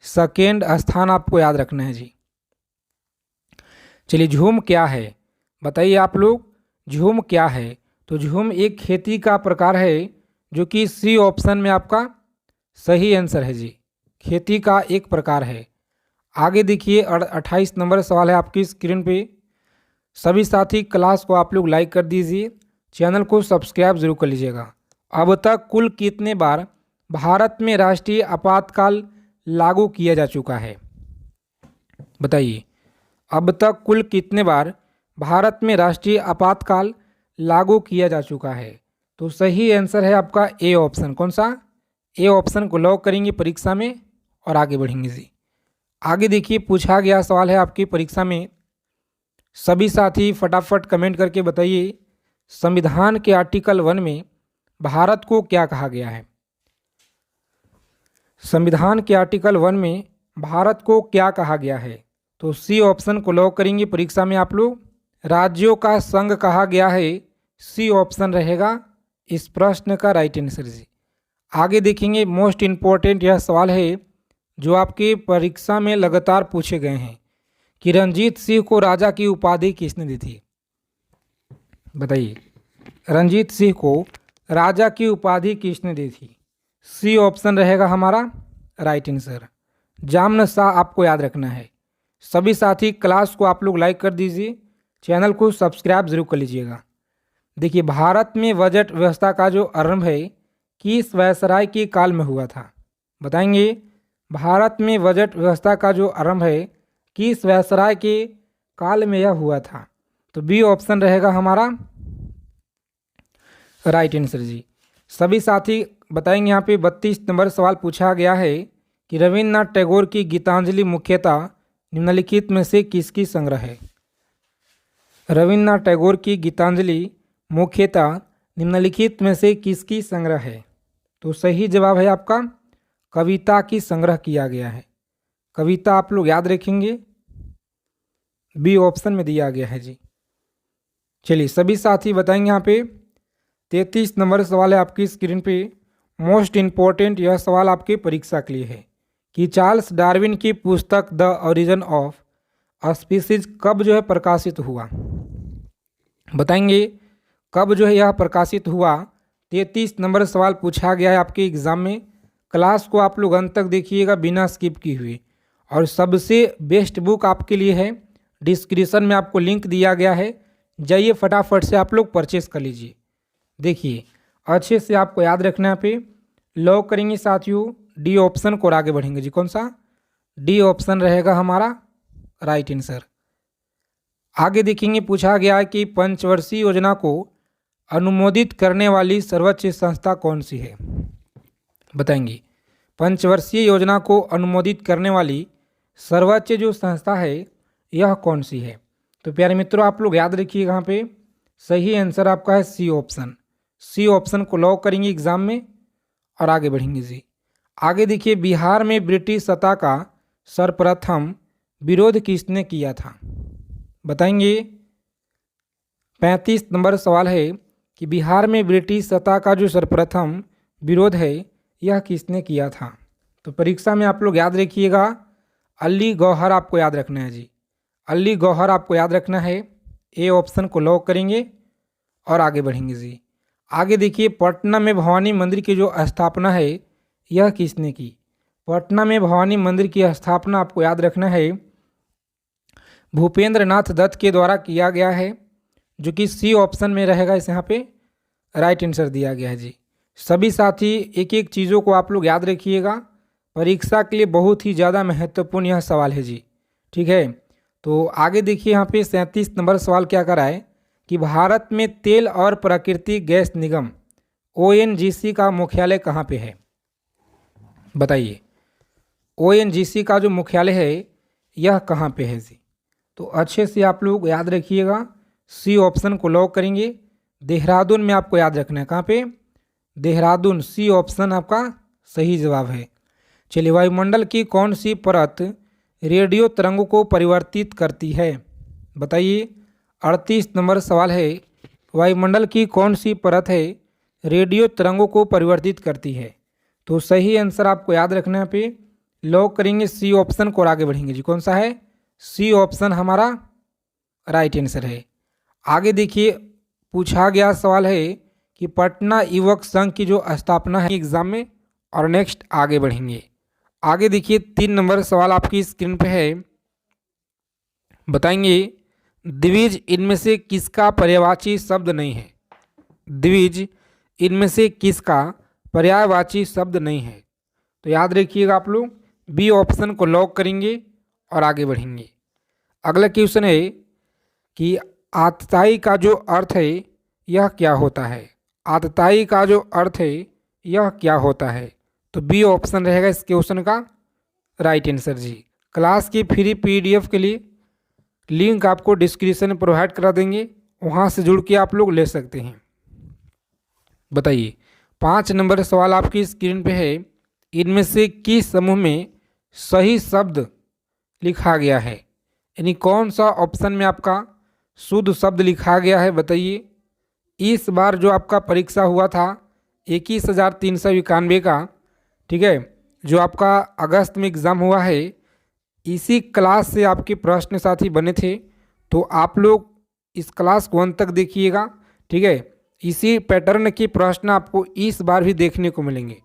S1: सेकेंड स्थान आपको याद रखना है जी। चलिए झूम क्या है? बताइए आप लोग, झूम क्या है? तो झूम एक खेती का प्रकार है जो कि सी ऑप्शन में आपका सही आंसर है जी। खेती का एक प्रकार है। आगे देखिए 28 नंबर सवाल है आपकी स्क्रीन पे। सभी साथी क्लास को आप लोग लाइक कर दीजिए, चैनल को सब्सक्राइब जरूर कर लीजिएगा। अब तक कुल कितने बार भारत में राष्ट्रीय आपातकाल लागू किया जा चुका है? बताइए अब तक कुल कितने बार भारत में राष्ट्रीय आपातकाल लागू किया जा चुका है? तो सही आंसर है आपका ए ऑप्शन। कौन सा? ए ऑप्शन को लॉक करेंगे परीक्षा में और आगे बढ़ेंगे जी। आगे देखिए पूछा गया सवाल है आपकी परीक्षा में, सभी साथी फटाफट कमेंट करके बताइए संविधान के आर्टिकल 1 में भारत को क्या कहा गया है? संविधान के आर्टिकल 1 में भारत को क्या कहा गया है? तो सी ऑप्शन को लॉक करेंगे परीक्षा में आप लोग। राज्यों का संघ कहा गया है, सी ऑप्शन रहेगा इस प्रश्न का राइट आंसर जी। आगे देखेंगे मोस्ट इम्पोर्टेंट यह सवाल है जो आपके परीक्षा में लगातार पूछे गए हैं कि रणजीत सिंह को राजा की उपाधि किसने दी थी? बताइए रणजीत सिंह को राजा की उपाधि किसने दी थी? सी ऑप्शन रहेगा हमारा राइट आंसर, जामन शाह आपको याद रखना है। सभी साथी क्लास को आप लोग लाइक कर दीजिए, चैनल को सब्सक्राइब जरूर कर लीजिएगा। देखिए भारत में बजट व्यवस्था का जो आरंभ है किस वायसराय के काल में हुआ था? बताएंगे भारत में बजट व्यवस्था का जो आरंभ है किस वायसराय के काल में यह हुआ था? तो बी ऑप्शन रहेगा हमारा राइट आंसर जी। सभी साथी बताएंगे। यहाँ पे 32 नंबर सवाल पूछा गया है कि रविन्द्रनाथ टैगोर की गीतांजलि मुख्यतः निम्नलिखित में से किसकी संग्रह है? रविन्द्रनाथ टैगोर की गीतांजलि मुख्यतः निम्नलिखित में से किसकी संग्रह है? तो सही जवाब है आपका कविता की संग्रह किया गया है। कविता आप लोग याद रखेंगे, बी ऑप्शन में दिया गया है जी। चलिए सभी साथी बताएंगे। यहाँ पे 33 नंबर सवाल है आपकी स्क्रीन पे। मोस्ट इम्पोर्टेंट यह सवाल आपके परीक्षा के लिए है कि चार्ल्स डार्विन की पुस्तक द ओरिजिन ऑफ स्पीसीज कब जो है प्रकाशित हुआ? बताएंगे कब जो है यह प्रकाशित हुआ। 33 नंबर सवाल पूछा गया है आपके एग्जाम में। क्लास को आप लोग अंत तक देखिएगा बिना स्किप किए हुए। और सबसे बेस्ट बुक आपके लिए है, डिस्क्रिप्शन में आपको लिंक दिया गया है, जाइए फटाफट से आप लोग परचेस कर लीजिए। देखिए अच्छे से आपको याद रखना पे लॉक करेंगे साथियों डी ऑप्शन को और आगे बढ़ेंगे जी। कौन सा? डी ऑप्शन रहेगा हमारा राइट आंसर। आगे देखेंगे पूछा गया है कि पंचवर्षीय योजना को अनुमोदित करने वाली सर्वोच्च संस्था कौन सी है? बताएंगे पंचवर्षीय योजना को अनुमोदित करने वाली सर्वोच्च जो संस्था है यह कौन सी है? तो प्यारे मित्रों आप लोग याद रखिएगा, यहाँ पे सही आंसर आपका है सी ऑप्शन। सी ऑप्शन को लॉक करेंगे एग्जाम में और आगे बढ़ेंगे जी। आगे देखिए बिहार में ब्रिटिश सत्ता का सर्वप्रथम विरोध किसने किया था? बताएंगे 35 नंबर सवाल है कि बिहार में ब्रिटिश सत्ता का जो सर्वप्रथम विरोध है यह किसने किया था? तो परीक्षा में आप लोग याद रखिएगा अली गौहर आपको याद रखना है जी। अली गौहर आपको याद रखना है। ए ऑप्शन को लॉक करेंगे और आगे बढ़ेंगे जी। आगे देखिए पटना में भवानी मंदिर की जो स्थापना है यह किसने की? पटना में भवानी मंदिर की स्थापना आपको याद रखना है भूपेंद्र नाथ दत्त के द्वारा किया गया है, जो कि सी ऑप्शन में रहेगा। इस यहाँ पे राइट आंसर दिया गया है जी। सभी साथी एक एक चीज़ों को आप लोग याद रखिएगा, परीक्षा के लिए बहुत ही ज़्यादा महत्वपूर्ण यह सवाल है जी। ठीक है, तो आगे देखिए यहाँ पे 37 नंबर सवाल क्या करा है कि भारत में तेल और प्राकृतिक गैस निगम ONGC का मुख्यालय कहाँ पे है? बताइए ONGC का जो मुख्यालय है यह कहाँ पे है जी? तो अच्छे से आप लोग याद रखिएगा, सी ऑप्शन को लॉक करेंगे। देहरादून में आपको याद रखना है। कहाँ पे? देहरादून। सी ऑप्शन आपका सही जवाब है। चलिए वायुमंडल की कौन सी परत रेडियो तरंगों को परिवर्तित करती है? बताइए 38 नंबर सवाल है वायुमंडल की कौन सी परत है रेडियो तरंगों को परिवर्तित करती है? तो सही आंसर आपको याद रखना पे लॉक करेंगे सी ऑप्शन को और आगे बढ़ेंगे जी। कौन सा है? सी ऑप्शन हमारा राइट आंसर है। आगे देखिए पूछा गया सवाल है कि पटना युवक संघ की जो स्थापना है एग्जाम में। और नेक्स्ट आगे बढ़ेंगे। आगे देखिए 3 नंबर सवाल आपकी स्क्रीन पे है। बताएंगे द्विज इनमें से किसका पर्यायवाची शब्द नहीं है? द्विज इनमें से किसका पर्यायवाची शब्द नहीं है? तो याद रखिएगा आप लोग बी ऑप्शन को लॉक करेंगे और आगे बढ़ेंगे। अगला क्वेश्चन है कि आतताई का जो अर्थ है यह क्या होता है? आतताई का जो अर्थ है यह क्या होता है? तो बी ऑप्शन रहेगा इस क्वेश्चन का राइट आंसर जी। क्लास की फ्री PDF के लिए लिंक आपको डिस्क्रिप्शन में प्रोवाइड करा देंगे, वहाँ से जुड़ के आप लोग ले सकते हैं। बताइए 5 नंबर सवाल आपकी स्क्रीन पे है। इनमें से किस समूह में सही शब्द लिखा गया है? यानी कौन सा ऑप्शन में आपका शुद्ध शब्द लिखा गया है? बताइए। इस बार जो आपका परीक्षा हुआ था 21,391 का, ठीक है, जो आपका अगस्त में एग्ज़ाम हुआ है, इसी क्लास से आपके प्रश्न साथी बने थे। तो आप लोग इस क्लास को अंत तक देखिएगा, ठीक है। इसी पैटर्न के प्रश्न आपको इस बार भी देखने को मिलेंगे।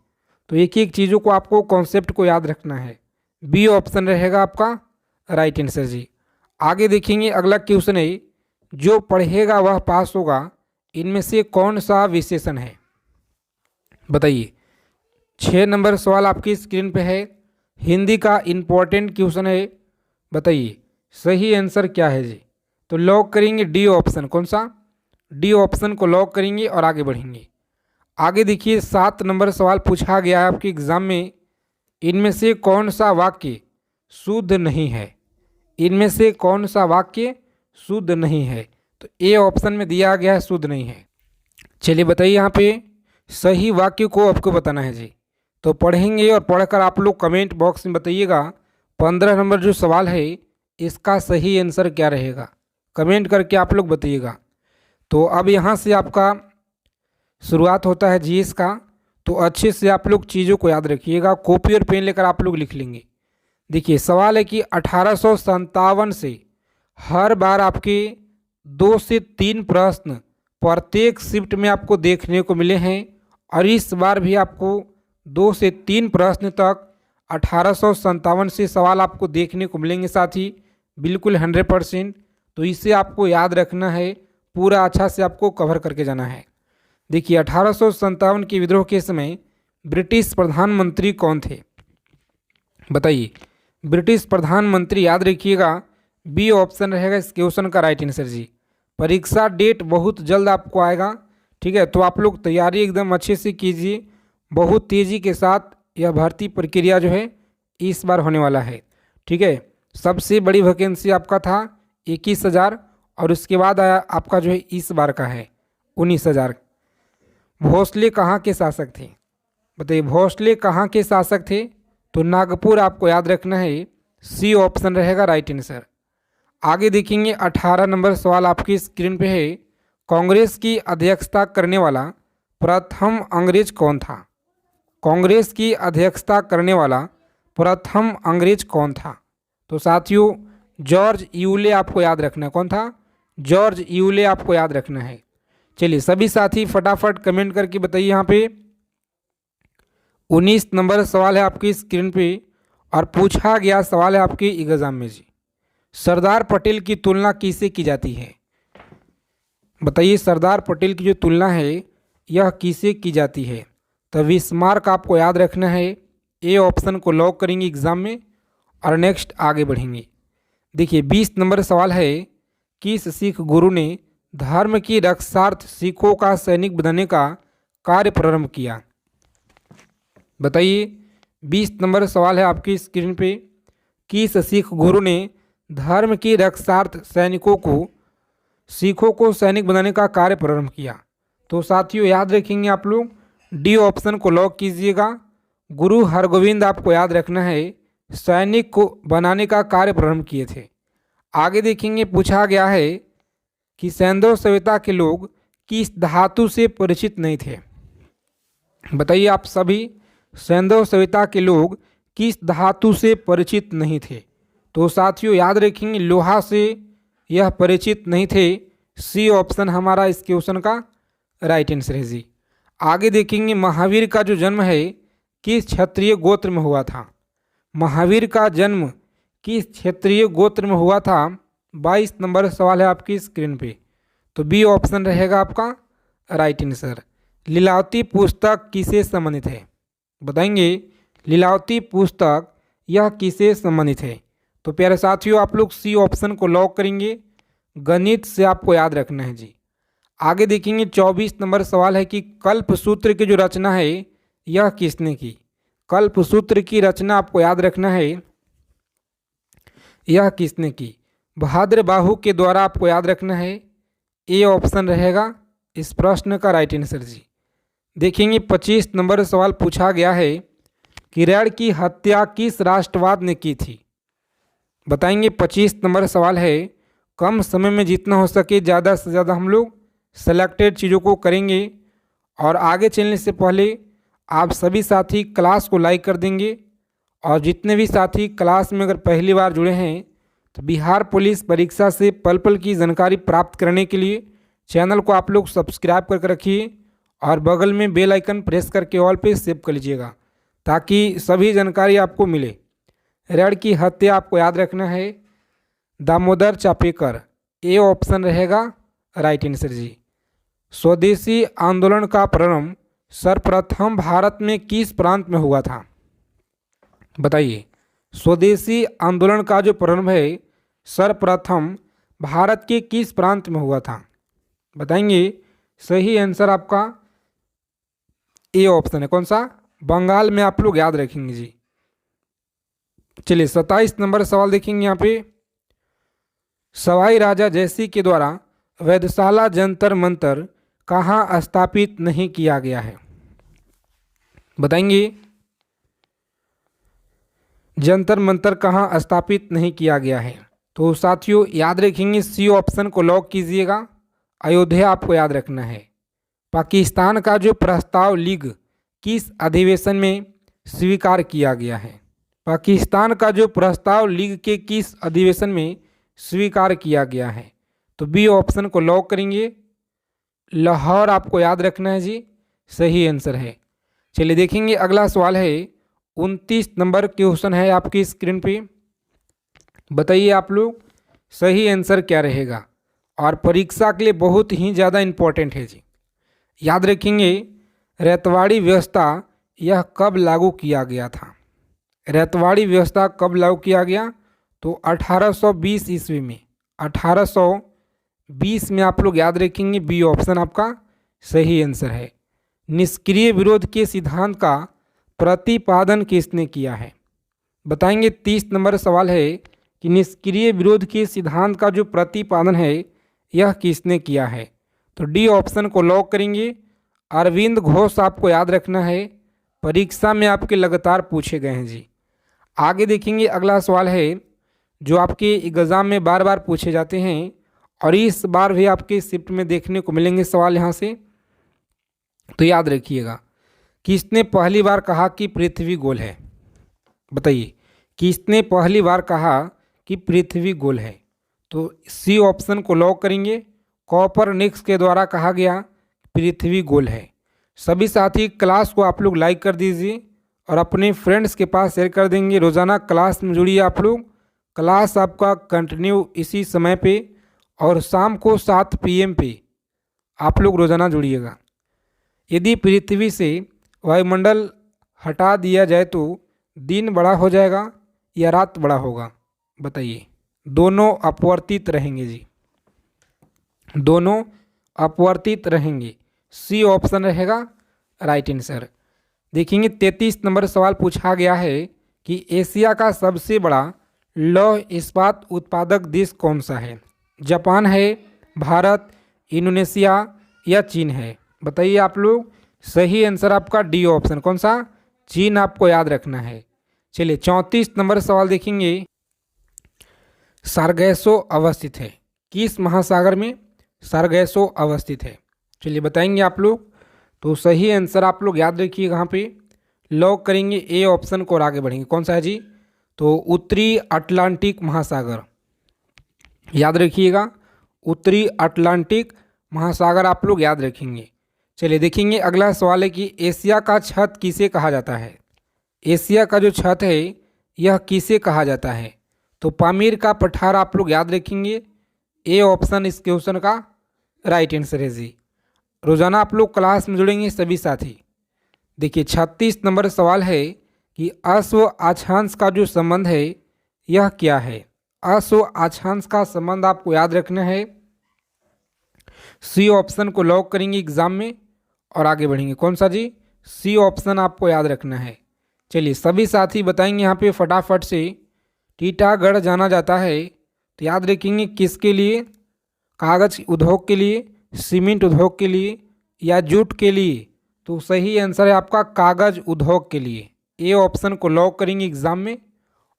S1: तो एक एक चीज़ों को आपको कॉन्सेप्ट को याद रखना है। बी ऑप्शन रहेगा आपका राइट आंसर जी। आगे देखेंगे अगला क्वेश्चन है जो पढ़ेगा वह पास होगा, इनमें से कौन सा विशेषण है? बताइए। 6 नंबर सवाल आपकी स्क्रीन पे है। हिंदी का इम्पोर्टेंट क्वेश्चन है, बताइए सही आंसर क्या है जी। तो लॉक करेंगे डी ऑप्शन, कौन सा, डी ऑप्शन को लॉक करेंगे और आगे बढ़ेंगे। आगे देखिए 7 नंबर सवाल पूछा गया है आपके एग्जाम में, इनमें से कौन सा वाक्य शुद्ध नहीं है, इनमें से कौन सा वाक्य शुद्ध नहीं है। तो ए ऑप्शन में दिया गया है शुद्ध नहीं है। चलिए बताइए यहाँ पे सही वाक्य को आपको बताना है जी। तो पढ़ेंगे और पढ़कर आप लोग कमेंट बॉक्स में बताइएगा 15 नंबर जो सवाल है इसका सही आंसर क्या रहेगा, कमेंट करके आप लोग बताइएगा। तो अब यहाँ से आपका शुरुआत होता है जीएस का। तो अच्छे से आप लोग चीज़ों को याद रखिएगा, कॉपी और पेन लेकर आप लोग लिख लेंगे। देखिए सवाल है कि 1857 से हर बार आपके 2 से 3 प्रश्न प्रत्येक शिफ्ट में आपको देखने को मिले हैं, और इस बार भी आपको 2 से 3 प्रश्न तक 1857 से सवाल आपको देखने को मिलेंगे साथी, बिल्कुल 100%। तो इसे आपको याद रखना है, पूरा अच्छा से आपको कवर करके जाना है। देखिए 1857 के विद्रोह के समय ब्रिटिश प्रधानमंत्री कौन थे, बताइए। ब्रिटिश प्रधानमंत्री याद रखिएगा, बी ऑप्शन रहेगा इस क्वेश्चन का राइट आंसर जी। परीक्षा डेट बहुत जल्द आपको आएगा, ठीक है। तो आप लोग तैयारी एकदम अच्छे से कीजिए, बहुत तेज़ी के साथ यह भर्ती प्रक्रिया जो है इस बार होने वाला है, ठीक है। सबसे बड़ी वैकेंसी आपका था 21,000, और उसके बाद आया आपका जो है इस बार का है 19,000। भोसले कहाँ के शासक थे, बताइए भोसले कहाँ के शासक थे। तो नागपुर आपको याद रखना है, सी ऑप्शन रहेगा राइट आंसर। आगे देखेंगे 18 नंबर सवाल आपकी स्क्रीन पे है, कांग्रेस की अध्यक्षता करने वाला प्रथम अंग्रेज कौन था, कांग्रेस की अध्यक्षता करने वाला प्रथम अंग्रेज कौन था। तो साथियों जॉर्ज यूले आपको याद रखना है, कौन था, जॉर्ज यूले आपको याद रखना है। चलिए सभी साथी फटाफट कमेंट करके बताइए। यहाँ पे 19 नंबर सवाल है आपकी स्क्रीन पे, और पूछा गया सवाल है आपके एग्जाम में जी, सरदार पटेल की तुलना किससे की जाती है, बताइए सरदार पटेल की जो तुलना है यह किससे की जाती है। तो बिस्मार्क आपको याद रखना है, ए ऑप्शन को लॉक करेंगे एग्जाम में, और नेक्स्ट आगे बढ़ेंगे। देखिए 20 नंबर सवाल है, किस सिख गुरु ने धर्म की रक्षार्थ सिखों का सैनिक बनने का कार्य प्रारंभ किया, बताइए। 20 नंबर सवाल है आपकी स्क्रीन पे, किस सिख गुरु ने धर्म की रक्षार्थ सिखों को सैनिक बनाने का कार्य प्रारंभ किया। तो साथियों याद रखेंगे आप लोग, डी ऑप्शन को लॉक कीजिएगा। गुरु हरगोविंद आपको याद रखना है, सैनिक को बनाने का कार्य प्रारंभ किए थे। आगे देखेंगे पूछा गया है कि सैंधव सभ्यता के लोग किस धातु से परिचित नहीं थे, बताइए आप सभी सैंधव सभ्यता के लोग किस धातु से परिचित नहीं थे। तो साथियों याद रखेंगे लोहा से यह परिचित नहीं थे, सी ऑप्शन हमारा इस क्वेश्चन का राइट आंसर है जी। आगे देखेंगे महावीर का जो जन्म है किस क्षत्रिय गोत्र में हुआ था, महावीर का जन्म किस क्षेत्रीय गोत्र में हुआ था। 22 नंबर सवाल है आपकी स्क्रीन पे, तो बी ऑप्शन रहेगा आपका राइट आंसर। लीलावती पुस्तक किससे संबंधित है, बताएंगे लीलावती पुस्तक यह किससे संबंधित है। तो प्यारे साथियों आप लोग सी ऑप्शन को लॉक करेंगे, गणित से आपको याद रखना है जी। आगे देखेंगे 24 नंबर सवाल है कि कल्पसूत्र की जो रचना है यह किसने की, कल्पसूत्र की रचना आपको याद रखना है, यह किसने की, बहादुर बाहु के द्वारा आपको याद रखना है, ए ऑप्शन रहेगा इस प्रश्न का राइट आंसर जी। देखेंगे 25 नंबर सवाल पूछा गया है कि ऋण की हत्या किस राष्ट्रवाद ने की थी, बताएंगे। 25 नंबर सवाल है, कम समय में जितना हो सके ज़्यादा से ज़्यादा हम लोग सेलेक्टेड चीज़ों को करेंगे। और आगे चलने से पहले आप सभी साथी क्लास को लाइक कर देंगे, और जितने भी साथी क्लास में अगर पहली बार जुड़े हैं तो बिहार पुलिस परीक्षा से पल पल की जानकारी प्राप्त करने के लिए चैनल को आप लोग सब्सक्राइब करके रखिए, और बगल में बेल आइकन प्रेस करके ऑल पे सेव कर लीजिएगा ताकि सभी जानकारी आपको मिले। ऋण की हत्या आपको याद रखना है, दामोदर चापेकर, ए ऑप्शन रहेगा राइट आंसर जी। स्वदेशी आंदोलन का प्रारंभ सर्वप्रथम भारत में किस प्रांत में हुआ था, बताइए। स्वदेशी आंदोलन का जो प्रारंभ है सर्वप्रथम भारत के किस प्रांत में हुआ था? बताएंगे। सही आंसर आपका ए ऑप्शन है। कौन सा? बंगाल में आप लोग याद रखेंगे जी। चलिए 27 नंबर सवाल देखेंगे यहाँ पे। सवाई राजा जयसिंह के द्वारा वेधशाला जंतर मंतर कहाँ स्थापित नहीं किया गया है? बताएंगे। जंतर मंतर कहाँ स्थापित नहीं किया गया है? तो साथियों याद रखेंगे, सी ऑप्शन को लॉक कीजिएगा। अयोध्या आपको याद रखना है। पाकिस्तान का जो प्रस्ताव लीग किस अधिवेशन में स्वीकार किया गया है? पाकिस्तान का जो प्रस्ताव लीग के किस अधिवेशन में स्वीकार किया गया है? तो बी ऑप्शन को लॉक करेंगे। लाहौर आपको याद रखना है जी, सही आंसर है। चलिए देखेंगे अगला सवाल है 29 नंबर क्वेश्चन है आपकी स्क्रीन पे। बताइए आप लोग सही आंसर क्या रहेगा, और परीक्षा के लिए बहुत ही ज़्यादा इम्पोर्टेंट है जी। याद रखेंगे, रैतवाड़ी व्यवस्था यह कब लागू किया गया था? रैतवाड़ी व्यवस्था कब लागू किया गया? तो 1820 ईस्वी में। 1820 में आप लोग याद रखेंगे, बी ऑप्शन आपका सही आंसर है। निष्क्रिय विरोध के सिद्धांत का प्रतिपादन किसने किया है? बताएंगे। 30 नंबर सवाल है कि निष्क्रिय विरोध के सिद्धांत का जो प्रतिपादन है यह किसने किया है? तो डी ऑप्शन को लॉक करेंगे। अरविंद घोष आपको याद रखना है, परीक्षा में आपके लगातार पूछे गए हैं जी। आगे देखेंगे अगला सवाल है जो आपके एग्ज़ाम में बार बार पूछे जाते हैं, और इस बार भी आपके शिफ्ट में देखने को मिलेंगे सवाल यहाँ से। तो याद रखिएगा, किसने पहली बार कहा कि पृथ्वी गोल है? बताइए, किसने पहली बार कहा कि पृथ्वी गोल है? तो सी ऑप्शन को लॉक करेंगे। कॉपरनिकस के द्वारा कहा गया पृथ्वी गोल है। सभी साथी क्लास को आप लोग लाइक कर दीजिए और अपने फ्रेंड्स के पास शेयर कर देंगे। रोज़ाना क्लास में जुड़िए आप लोग। क्लास आपका कंटिन्यू इसी समय पे और शाम को 7 PM पे आप लोग रोज़ाना जुड़िएगा। यदि पृथ्वी से वायुमंडल हटा दिया जाए तो दिन बड़ा हो जाएगा या रात बड़ा होगा? बताइए। दोनों अपवर्तित रहेंगे जी, दोनों अपवर्तित रहेंगे। सी ऑप्शन रहेगा राइट आंसर। देखेंगे 33 नंबर सवाल पूछा गया है कि एशिया का सबसे बड़ा लौह इस्पात उत्पादक देश कौन सा है? जापान है, भारत, इंडोनेशिया या चीन है? बताइए आप लोग। सही आंसर आपका डी ऑप्शन। कौन सा? चीन आपको याद रखना है। चलिए 34 नंबर सवाल देखेंगे। सारगैसो अवस्थित है किस महासागर में? सारगैसो अवस्थित है। चलिए बताएंगे आप लोग। तो सही आंसर आप लोग याद रखिए, कहाँ पे लॉक करेंगे ए ऑप्शन को और आगे बढ़ेंगे। कौन सा है जी? तो उत्तरी अटलांटिक महासागर। याद रखिएगा, उत्तरी अटलांटिक महासागर आप लोग याद रखेंगे। चलिए देखेंगे अगला सवाल है कि एशिया का छत किसे कहा जाता है? एशिया का जो छत है यह किसे कहा जाता है? तो पामीर का पठार आप लोग याद रखेंगे। ए ऑप्शन इस क्वेश्चन का राइट आंसर है जी। रोज़ाना आप लोग क्लास में जुड़ेंगे सभी साथी। देखिए 36 नंबर सवाल है कि अश्व अक्षांश का जो संबंध है यह क्या है? अश्व अक्षांश का संबंध आपको याद रखना है। सी ऑप्शन को लॉक करेंगे एग्जाम में और आगे बढ़ेंगे। कौन सा जी? सी ऑप्शन आपको याद रखना है। चलिए सभी साथी बताएंगे यहाँ पे फटाफट से। टीटागढ़ जाना जाता है तो याद रखेंगे किसके लिए? कागज़ उद्योग के लिए, सीमेंट उद्योग के लिए या जूट के लिए? तो सही आंसर है आपका कागज़ उद्योग के लिए। ए ऑप्शन को लॉक करेंगे एग्जाम में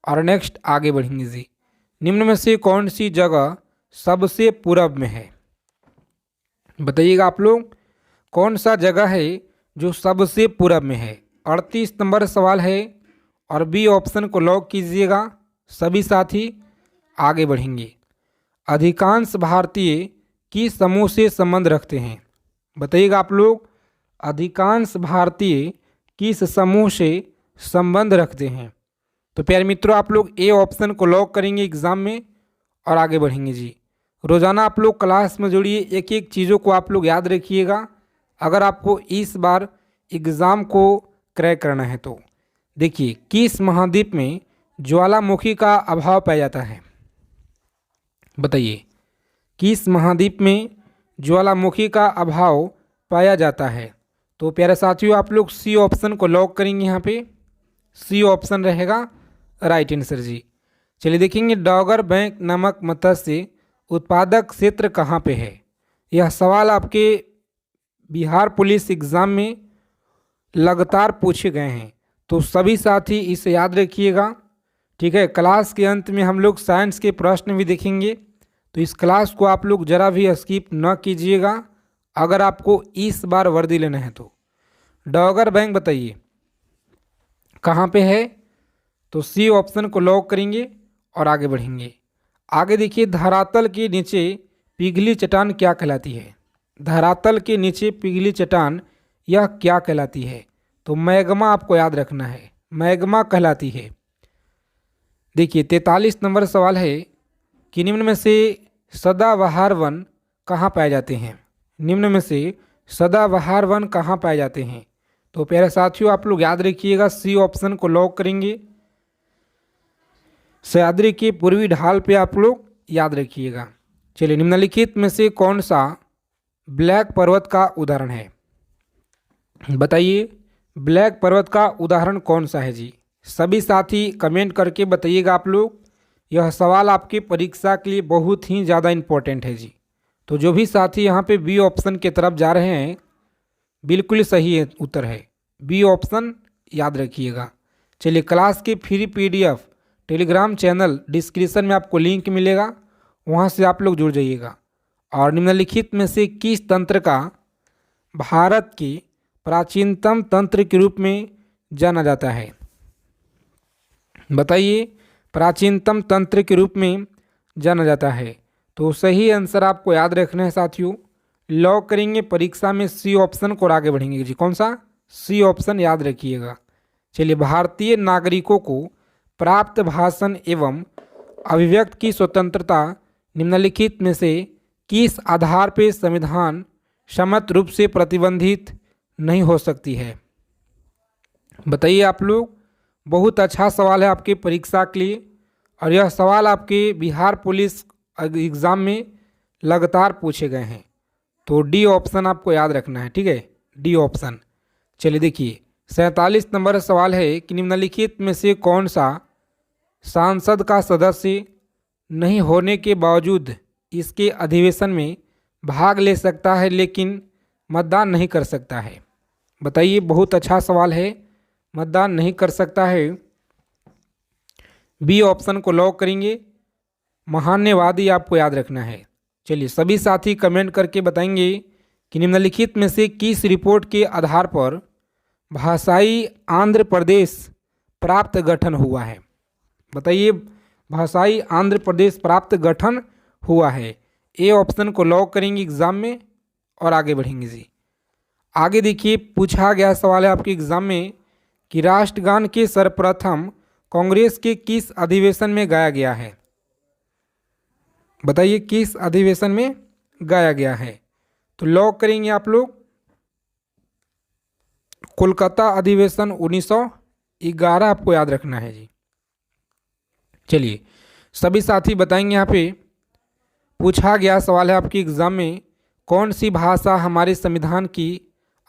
S1: और नेक्स्ट आगे बढ़ेंगे जी। निम्न में से कौन सी जगह सबसे पूरब में है? बताइएगा आप लोग, कौन सा जगह है जो सबसे पूरब में है? 38 नंबर सवाल है और बी ऑप्शन को लॉक कीजिएगा सभी साथी। आगे बढ़ेंगे। अधिकांश भारतीय किस समूह से संबंध रखते हैं? बताइएगा आप लोग, अधिकांश भारतीय किस समूह से संबंध रखते हैं? तो प्यारे मित्रों आप लोग ए ऑप्शन को लॉक करेंगे एग्जाम में और आगे बढ़ेंगे जी। रोज़ाना आप लोग क्लास में जुड़िए, एक एक चीज़ों को आप लोग याद रखिएगा अगर आपको इस बार एग्ज़ाम को क्रैक करना है तो। देखिए किस महाद्वीप में ज्वालामुखी का अभाव पाया जाता है? बताइए, किस महाद्वीप में ज्वालामुखी का अभाव पाया जाता है? तो प्यारे साथियों, आप लोग सी ऑप्शन को लॉक करेंगे। यहाँ पे सी ऑप्शन रहेगा राइट आंसर जी। चलिए देखेंगे, डॉगर बैंक नामक मत्स्य उत्पादक क्षेत्र कहाँ पे है? यह सवाल आपके बिहार पुलिस एग्ज़ाम में लगातार पूछे गए हैं, तो सभी साथी इसे याद रखिएगा। ठीक है, क्लास के अंत में हम लोग साइंस के प्रश्न भी देखेंगे, तो इस क्लास को आप लोग ज़रा भी स्किप न कीजिएगा अगर आपको इस बार वर्दी लेना है तो। डॉगर बैंक बताइए कहाँ पे है? तो सी ऑप्शन को लॉक करेंगे और आगे बढ़ेंगे। आगे देखिए, धरातल के नीचे पिघली चट्टान क्या कहलाती है? धरातल के नीचे पिघली चट्टान यह क्या कहलाती है? तो मैग्मा आपको याद रखना है, मैग्मा कहलाती है। देखिए 43 नंबर सवाल है कि निम्न में से सदाबहार वन कहाँ पाए जाते हैं? निम्न में से सदाबहार वन कहाँ पाए जाते हैं? तो प्यारे साथियों, आप लोग याद रखिएगा, सी ऑप्शन को लॉक करेंगे। सह्याद्री के पूर्वी ढाल पे आप लोग याद रखिएगा। चलिए, निम्नलिखित में से कौन सा ब्लैक पर्वत का उदाहरण है? बताइए, ब्लैक पर्वत का उदाहरण कौन सा है जी? सभी साथी कमेंट करके बताइएगा आप लोग। यह सवाल आपकी परीक्षा के लिए बहुत ही ज़्यादा इम्पोर्टेंट है जी। तो जो भी साथी यहाँ पे बी ऑप्शन की तरफ जा रहे हैं, बिल्कुल सही उत्तर है बी ऑप्शन, याद रखिएगा। चलिए, क्लास के free PDF Telegram channel description में आपको लिंक मिलेगा, वहाँ से आप लोग जुड़ जाइएगा। और निम्नलिखित में से किस तंत्र का भारत के प्राचीनतम तंत्र के रूप में जाना जाता है? बताइए, प्राचीनतम तंत्र के रूप में जाना जाता है। तो सही आंसर आपको याद रखना है साथियों। लॉक करेंगे परीक्षा में सी ऑप्शन को और आगे बढ़ेंगे जी। कौन सा? सी ऑप्शन याद रखिएगा। चलिए, भारतीय नागरिकों को प्राप्त भाषण एवं अभिव्यक्ति की स्वतंत्रता निम्नलिखित में से किस आधार पर संविधान सम्मत रूप से प्रतिबंधित नहीं हो सकती है? बताइए आप लोग। बहुत अच्छा सवाल है आपके परीक्षा के लिए, और यह सवाल आपके बिहार पुलिस एग्ज़ाम में लगातार पूछे गए हैं। तो डी ऑप्शन आपको याद रखना है, ठीक है, डी ऑप्शन। चलिए देखिए, 47 नंबर सवाल है कि निम्नलिखित में से कौन सा सांसद का सदस्य नहीं होने के बावजूद इसके अधिवेशन में भाग ले सकता है लेकिन मतदान नहीं कर सकता है? बताइए, बहुत अच्छा सवाल है। मतदान नहीं कर सकता है, बी ऑप्शन को लॉक करेंगे। महान्यवादी आपको याद रखना है। चलिए, सभी साथी कमेंट करके बताएंगे कि निम्नलिखित में से किस रिपोर्ट के आधार पर भाषाई आंध्र प्रदेश प्राप्त गठन हुआ है? बताइए, भाषाई आंध्र प्रदेश प्राप्त गठन हुआ है। ए ऑप्शन को लॉक करेंगे एग्जाम में और आगे बढ़ेंगे जी। आगे देखिए, पूछा गया सवाल है आपके एग्जाम में कि राष्ट्रगान के सर्वप्रथम कांग्रेस के किस अधिवेशन में गाया गया है? बताइए, किस अधिवेशन में गाया गया है? तो लॉक करेंगे आप लोग कोलकाता अधिवेशन 1911, आपको याद रखना है जी। चलिए, सभी साथी बताएंगे। यहाँ पे पूछा गया सवाल है आपकी एग्जाम में, कौन सी भाषा हमारे संविधान की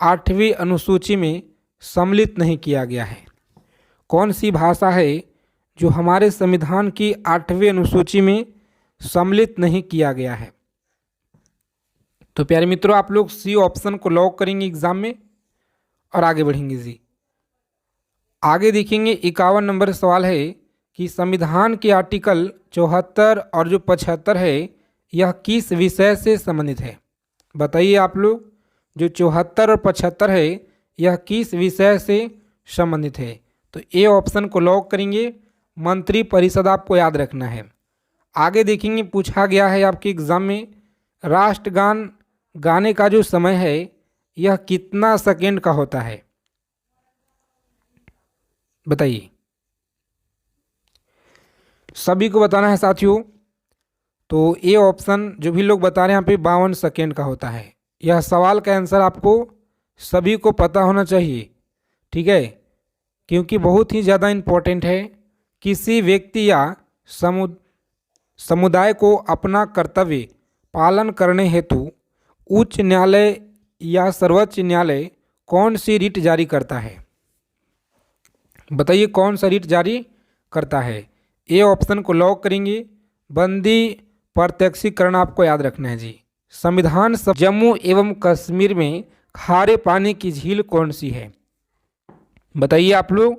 S1: 8वीं अनुसूची में सम्मिलित नहीं किया गया है? कौन सी भाषा है जो हमारे संविधान की 8वीं अनुसूची में सम्मिलित नहीं किया गया है? तो प्यारे मित्रों, आप लोग सी ऑप्शन को लॉक करेंगे एग्जाम में और आगे बढ़ेंगे जी। आगे देखेंगे, 51 नंबर सवाल है कि संविधान के आर्टिकल 74 और जो 75 है, यह किस विषय से संबंधित है? बताइए आप लोग, जो 74 और 75 है, यह किस विषय से संबंधित है? तो ए ऑप्शन को लॉक करेंगे। मंत्री परिषद आपको याद रखना है। आगे देखेंगे, पूछा गया है आपके एग्जाम में, राष्ट्रगान गाने का जो समय है यह कितना सेकेंड का होता है? बताइए, सभी को बताना है साथियों। तो ए ऑप्शन जो भी लोग बता रहे हैं यहाँ पे 52 सेकेंड का होता है। यह सवाल का आंसर आपको सभी को पता होना चाहिए, ठीक है, क्योंकि बहुत ही ज़्यादा इम्पोर्टेंट है। किसी व्यक्ति या समुदाय को अपना कर्तव्य पालन करने हेतु उच्च न्यायालय या सर्वोच्च न्यायालय कौन सी रिट जारी करता है? बताइए कौन सा रिट जारी करता है? ए ऑप्शन को लॉक करेंगे। बंदी प्रत्यक्षीकरण आपको याद रखना है जी। संविधान सभा जम्मू एवं कश्मीर में खारे पानी की झील कौन सी है? बताइए आप लोग,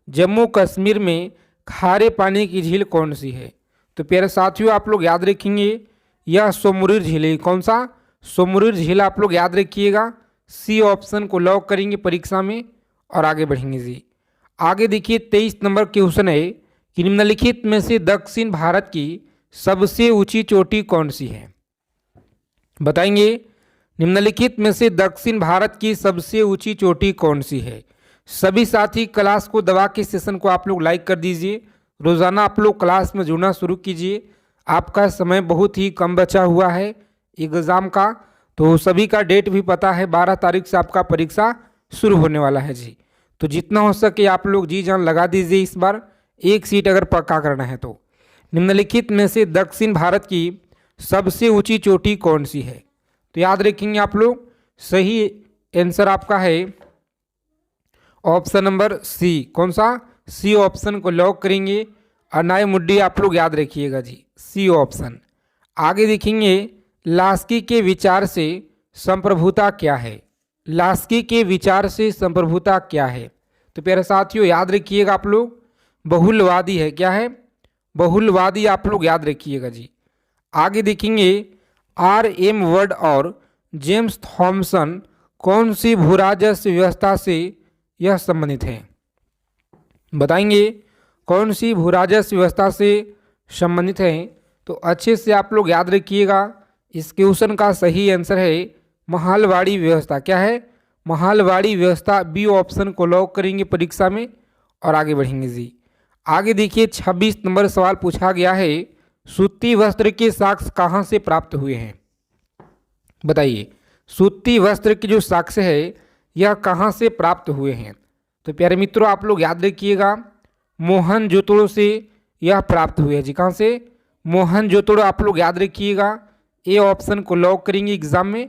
S1: जम्मू कश्मीर में खारे पानी की झील कौन सी है? तो प्यारे साथियों आप लोग याद रखेंगे यह सोमुरीर झील है। कौन सा? सोमुरीर झील आप लोग याद रखिएगा। सी ऑप्शन को लॉक करेंगे परीक्षा में और आगे बढ़ेंगे जी। आगे देखिए 23 नंबर क्वेश्चन है कि निम्नलिखित में से दक्षिण भारत की सबसे ऊंची चोटी कौन सी है? बताएंगे निम्नलिखित में से दक्षिण भारत की सबसे ऊंची चोटी कौन सी है? सभी साथी क्लास को दबा के सेशन को आप लोग लाइक कर दीजिए। रोज़ाना आप लोग क्लास में जुड़ना शुरू कीजिए। आपका समय बहुत ही कम बचा हुआ है एग्ज़ाम का, तो सभी का डेट भी पता है, 12 तारीख से आपका परीक्षा शुरू होने वाला है जी। तो जितना हो सके आप लोग जी जान लगा दीजिए इस बार, एक सीट अगर पक्का करना है तो। निम्नलिखित में से दक्षिण भारत की सबसे ऊंची चोटी कौन सी है? तो याद रखेंगे आप लोग, सही आंसर आपका है ऑप्शन नंबर सी। कौन सा? सी ऑप्शन को लॉक करेंगे। अनाई मुड्डी आप लोग याद रखिएगा जी, सी ऑप्शन। आगे देखेंगे लास्की के विचार से संप्रभुता क्या है? लास्की के विचार से संप्रभुता क्या है? तो प्यारे साथियों याद रखिएगा आप लोग, बहुलवादी है। क्या है? बहुलवादी आप लोग याद रखिएगा जी। आगे देखेंगे R.M. वर्ड और जेम्स थॉमसन कौन सी भूराजस्व व्यवस्था से यह संबंधित है? बताएंगे कौन सी भूराजस्व व्यवस्था से संबंधित है? तो अच्छे से आप लोग याद रखिएगा, इस क्वेश्चन का सही आंसर है महालवाड़ी व्यवस्था। क्या है? महालवाड़ी व्यवस्था। बी ऑप्शन को लॉक करेंगे परीक्षा में और आगे बढ़ेंगे जी। आगे देखिए 26 नंबर सवाल पूछा गया है, सूती वस्त्र के साक्ष्य कहाँ से प्राप्त हुए हैं? बताइए सूती वस्त्र के जो साक्ष्य है यह कहाँ से प्राप्त हुए हैं? तो प्यारे मित्रों आप लोग याद रखिएगा, मोहनजोदड़ो से यह प्राप्त हुए हैं जी। कहाँ से? मोहनजोदड़ो आप लोग याद रखिएगा। ए ऑप्शन को लॉक करेंगे एग्जाम में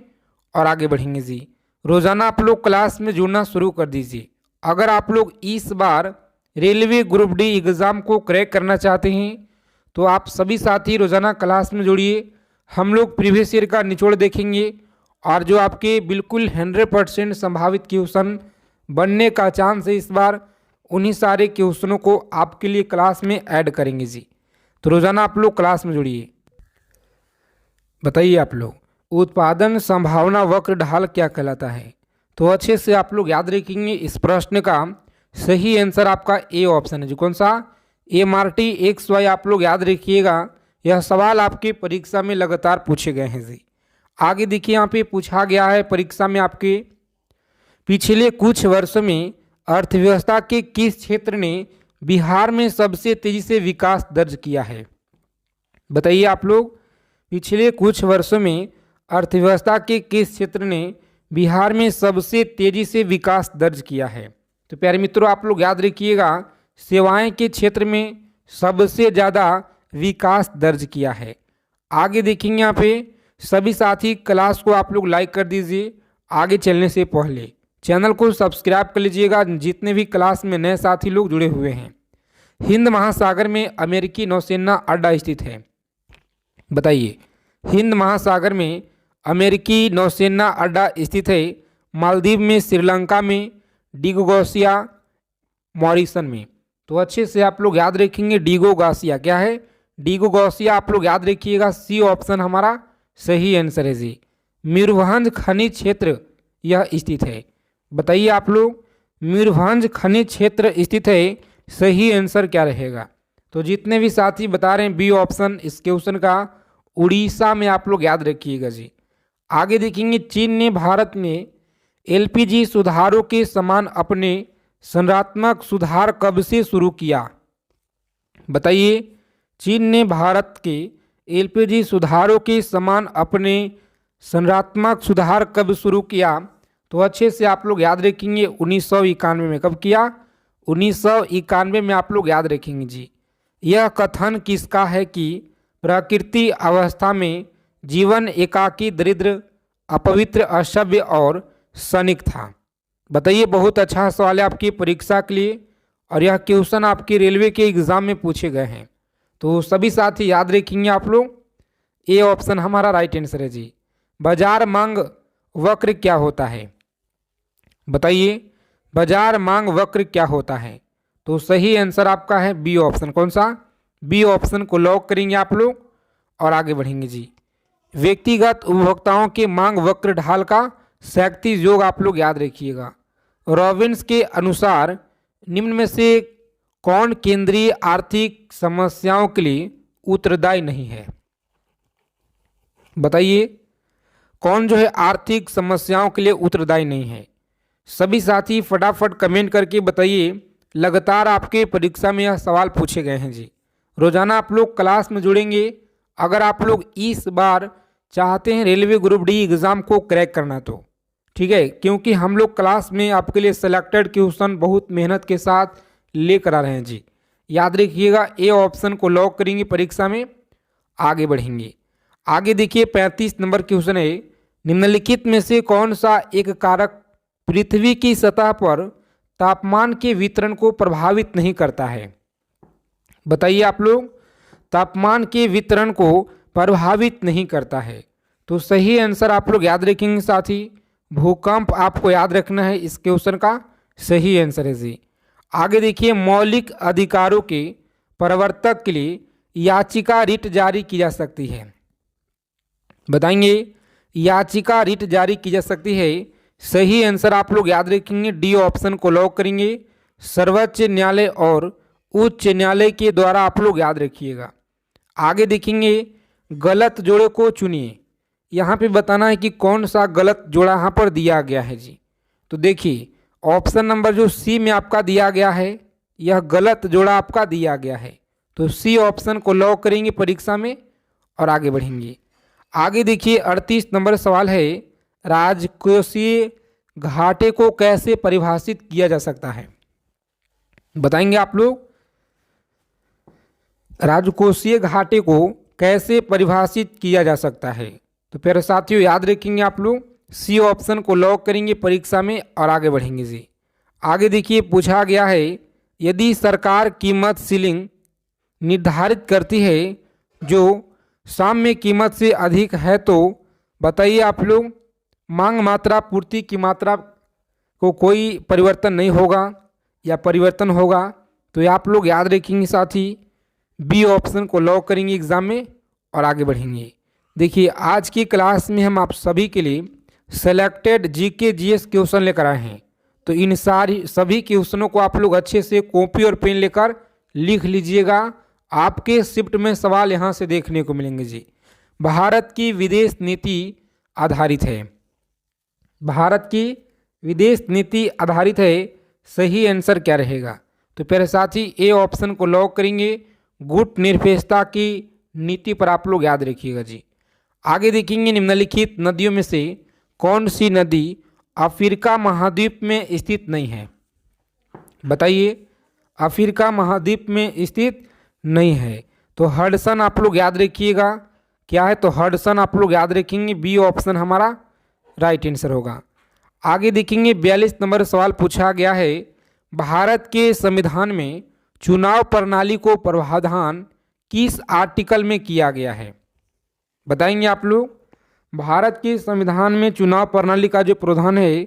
S1: और आगे बढ़ेंगे जी। रोज़ाना आप लोग क्लास में जुड़ना शुरू कर दीजिए। अगर आप लोग इस बार रेलवे ग्रुप डी एग्ज़ाम को क्रैक करना चाहते हैं तो आप सभी साथी रोज़ाना क्लास में जुड़िए। हम लोग प्रीवियस ईयर का निचोड़ देखेंगे और जो आपके बिल्कुल 100% संभावित क्वेश्चन बनने का चांस है इस बार, उन्हीं सारे क्वेश्चनों को आपके लिए क्लास में ऐड करेंगे जी। तो रोज़ाना आप लोग क्लास में जुड़िए। बताइए आप लोग, उत्पादन संभावना वक्र ढाल क्या कहलाता है? तो अच्छे से आप लोग याद रखेंगे, इस प्रश्न का सही आंसर आपका ए ऑप्शन है जी। कौन सा? MRT XY आप लोग याद रखिएगा। यह सवाल आपके परीक्षा में लगातार पूछे गए हैं जी। आगे देखिए यहाँ पे पूछा गया है परीक्षा में आपके, पिछले कुछ वर्षों में अर्थव्यवस्था के किस क्षेत्र ने बिहार में सबसे तेजी से विकास दर्ज किया है? बताइए आप लोग, पिछले कुछ वर्षों में अर्थव्यवस्था के किस क्षेत्र ने बिहार में सबसे तेजी से विकास दर्ज किया है? तो प्यारे मित्रों आप लोग याद रखिएगा, सेवाएं के क्षेत्र में सबसे ज़्यादा विकास दर्ज किया है। आगे देखेंगे यहाँ पे, सभी साथी क्लास को आप लोग लाइक कर दीजिए। आगे चलने से पहले चैनल को सब्सक्राइब कर लीजिएगा जितने भी क्लास में नए साथी लोग जुड़े हुए हैं। हिंद महासागर में अमेरिकी नौसेना अड्डा स्थित है। बताइए हिंद महासागर में अमेरिकी नौसेना अड्डा स्थित है मालदीव में, श्रीलंका में, डिगोगासिया, मॉरिशन में। तो अच्छे से आप लोग याद रखेंगे डिगोगासिया। क्या है? डिगोगासिया आप लोग याद रखिएगा। सी ऑप्शन हमारा सही आंसर है जी। मयूरभंज खनिज क्षेत्र यह स्थित है। बताइए आप लोग, मयूरभंज खनिज क्षेत्र स्थित है, सही आंसर क्या रहेगा? तो जितने भी साथी बता रहे हैं बी ऑप्शन इस क्वेश्चन का, उड़ीसा में आप लोग याद रखिएगा जी। आगे देखेंगे, चीन ने भारत में LPG सुधारों के समान अपने संरचनात्मक सुधार कब से शुरू किया? बताइए चीन ने भारत के LPG सुधारों के समान अपने संरचनात्मक सुधार कब शुरू किया? तो अच्छे से आप लोग याद रखेंगे 1991 में। कब किया? 1991 में आप लोग याद रखेंगे जी। यह कथन किसका है कि प्रकृति अवस्था में जीवन एकाकी, दरिद्र, अपवित्र, असभ्य और क्षणिक था। बताइए, बहुत अच्छा सवाल है आपकी परीक्षा के लिए और यह क्वेश्चन आपके रेलवे के एग्जाम में पूछे गए हैं। तो सभी साथी याद रखेंगे आप लोग, ए ऑप्शन हमारा राइट आंसर है जी। बाजार मांग वक्र क्या होता है? बताइए, बाजार मांग वक्र क्या होता है? तो सही आंसर आपका है बी ऑप्शन। कौन सा? बी ऑप्शन को लॉक करेंगे आप लोग और आगे बढ़ेंगे जी। व्यक्तिगत उपभोक्ताओं के मांग वक्र ढाल का शक्ति योग आप लोग याद रखिएगा। रॉबिन्स के अनुसार निम्न में से कौन केंद्रीय आर्थिक समस्याओं के लिए उत्तरदायी नहीं है? बताइए, कौन जो है आर्थिक समस्याओं के लिए उत्तरदायी नहीं है? सभी साथी फटाफट कमेंट करके बताइए। लगातार आपके परीक्षा में यह सवाल पूछे गए हैं जी। रोजाना आप लोग क्लास में जुड़ेंगे अगर आप लोग इस बार चाहते हैं रेलवे ग्रुप डी एग्ज़ाम को क्रैक करना तो, ठीक है, क्योंकि हम लोग क्लास में आपके लिए सेलेक्टेड क्वेश्चन बहुत मेहनत के साथ लेकर आ रहे हैं जी। याद रखिएगा, ए ऑप्शन को लॉक करेंगे परीक्षा में, आगे बढ़ेंगे। आगे देखिए 35 नंबर क्वेश्चन है, निम्नलिखित में से कौन सा एक कारक पृथ्वी की सतह पर तापमान के वितरण को प्रभावित नहीं करता है? बताइए आप लोग, तापमान के वितरण को प्रभावित नहीं करता है। तो सही आंसर आप लोग याद रखेंगे साथी, भूकंप आपको याद रखना है इस क्वेश्चन का सही आंसर है जी। आगे देखिए, मौलिक अधिकारों के प्रवर्तक के लिए याचिका रिट जारी की जा सकती है। बताएंगे, याचिका रिट जारी की जा सकती है। सही आंसर आप लोग याद रखेंगे, डी ऑप्शन को लॉक करेंगे। सर्वोच्च न्यायालय और उच्च न्यायालय के द्वारा आप लोग याद रखिएगा। आगे देखेंगे, गलत जोड़े को चुनिए। यहाँ पे बताना है कि कौन सा गलत जोड़ा यहाँ पर दिया गया है जी। तो देखिए, ऑप्शन नंबर जो सी में आपका दिया गया है, यह गलत जोड़ा आपका दिया गया है। तो सी ऑप्शन को लॉक करेंगे परीक्षा में और आगे बढ़ेंगे। आगे देखिए 38 नंबर सवाल है, राजकोषीय घाटे को कैसे परिभाषित किया जा सकता है? बताएंगे आप लोग, राजकोषीय घाटे को कैसे परिभाषित किया जा सकता है? तो प्यारे साथियों याद रखेंगे आप लोग, सी ऑप्शन को लॉक करेंगे परीक्षा में और आगे बढ़ेंगे जी। आगे देखिए पूछा गया है, यदि सरकार कीमत सीलिंग निर्धारित करती है जो साम्य कीमत से अधिक है तो बताइए आप लोग, मांग मात्रा पूर्ति की मात्रा को कोई परिवर्तन नहीं होगा या परिवर्तन होगा? तो आप लोग याद रखेंगे साथी, बी ऑप्शन को लॉक करेंगे एग्जाम में और आगे बढ़ेंगे। देखिए, आज की क्लास में हम आप सभी के लिए सेलेक्टेड जीके जीएस क्वेश्चन लेकर आए हैं। तो इन सभी क्वेश्चनों को आप लोग अच्छे से कॉपी और पेन लेकर लिख लीजिएगा। आपके शिफ्ट में सवाल यहाँ से देखने को मिलेंगे जी। भारत की विदेश नीति आधारित है। भारत की विदेश नीति आधारित है, सही आंसर क्या रहेगा? तो प्यारे साथी ए ऑप्शन को लॉक करेंगे, गुट निरपेक्षता की नीति पर आप लोग याद रखिएगा जी। आगे देखेंगे, निम्नलिखित नदियों में से कौन सी नदी अफ्रीका महाद्वीप में स्थित नहीं है? बताइए, अफ्रीका महाद्वीप में स्थित नहीं है। तो हडसन आप लोग याद रखिएगा क्या है, तो हडसन आप लोग याद रखेंगे, बी ऑप्शन हमारा राइट आंसर होगा। आगे देखेंगे 42 नंबर सवाल पूछा गया है, भारत के संविधान में चुनाव प्रणाली को प्रावधान किस आर्टिकल में किया गया है? बताएंगे आप लोग, भारत के संविधान में चुनाव प्रणाली का जो प्रावधान है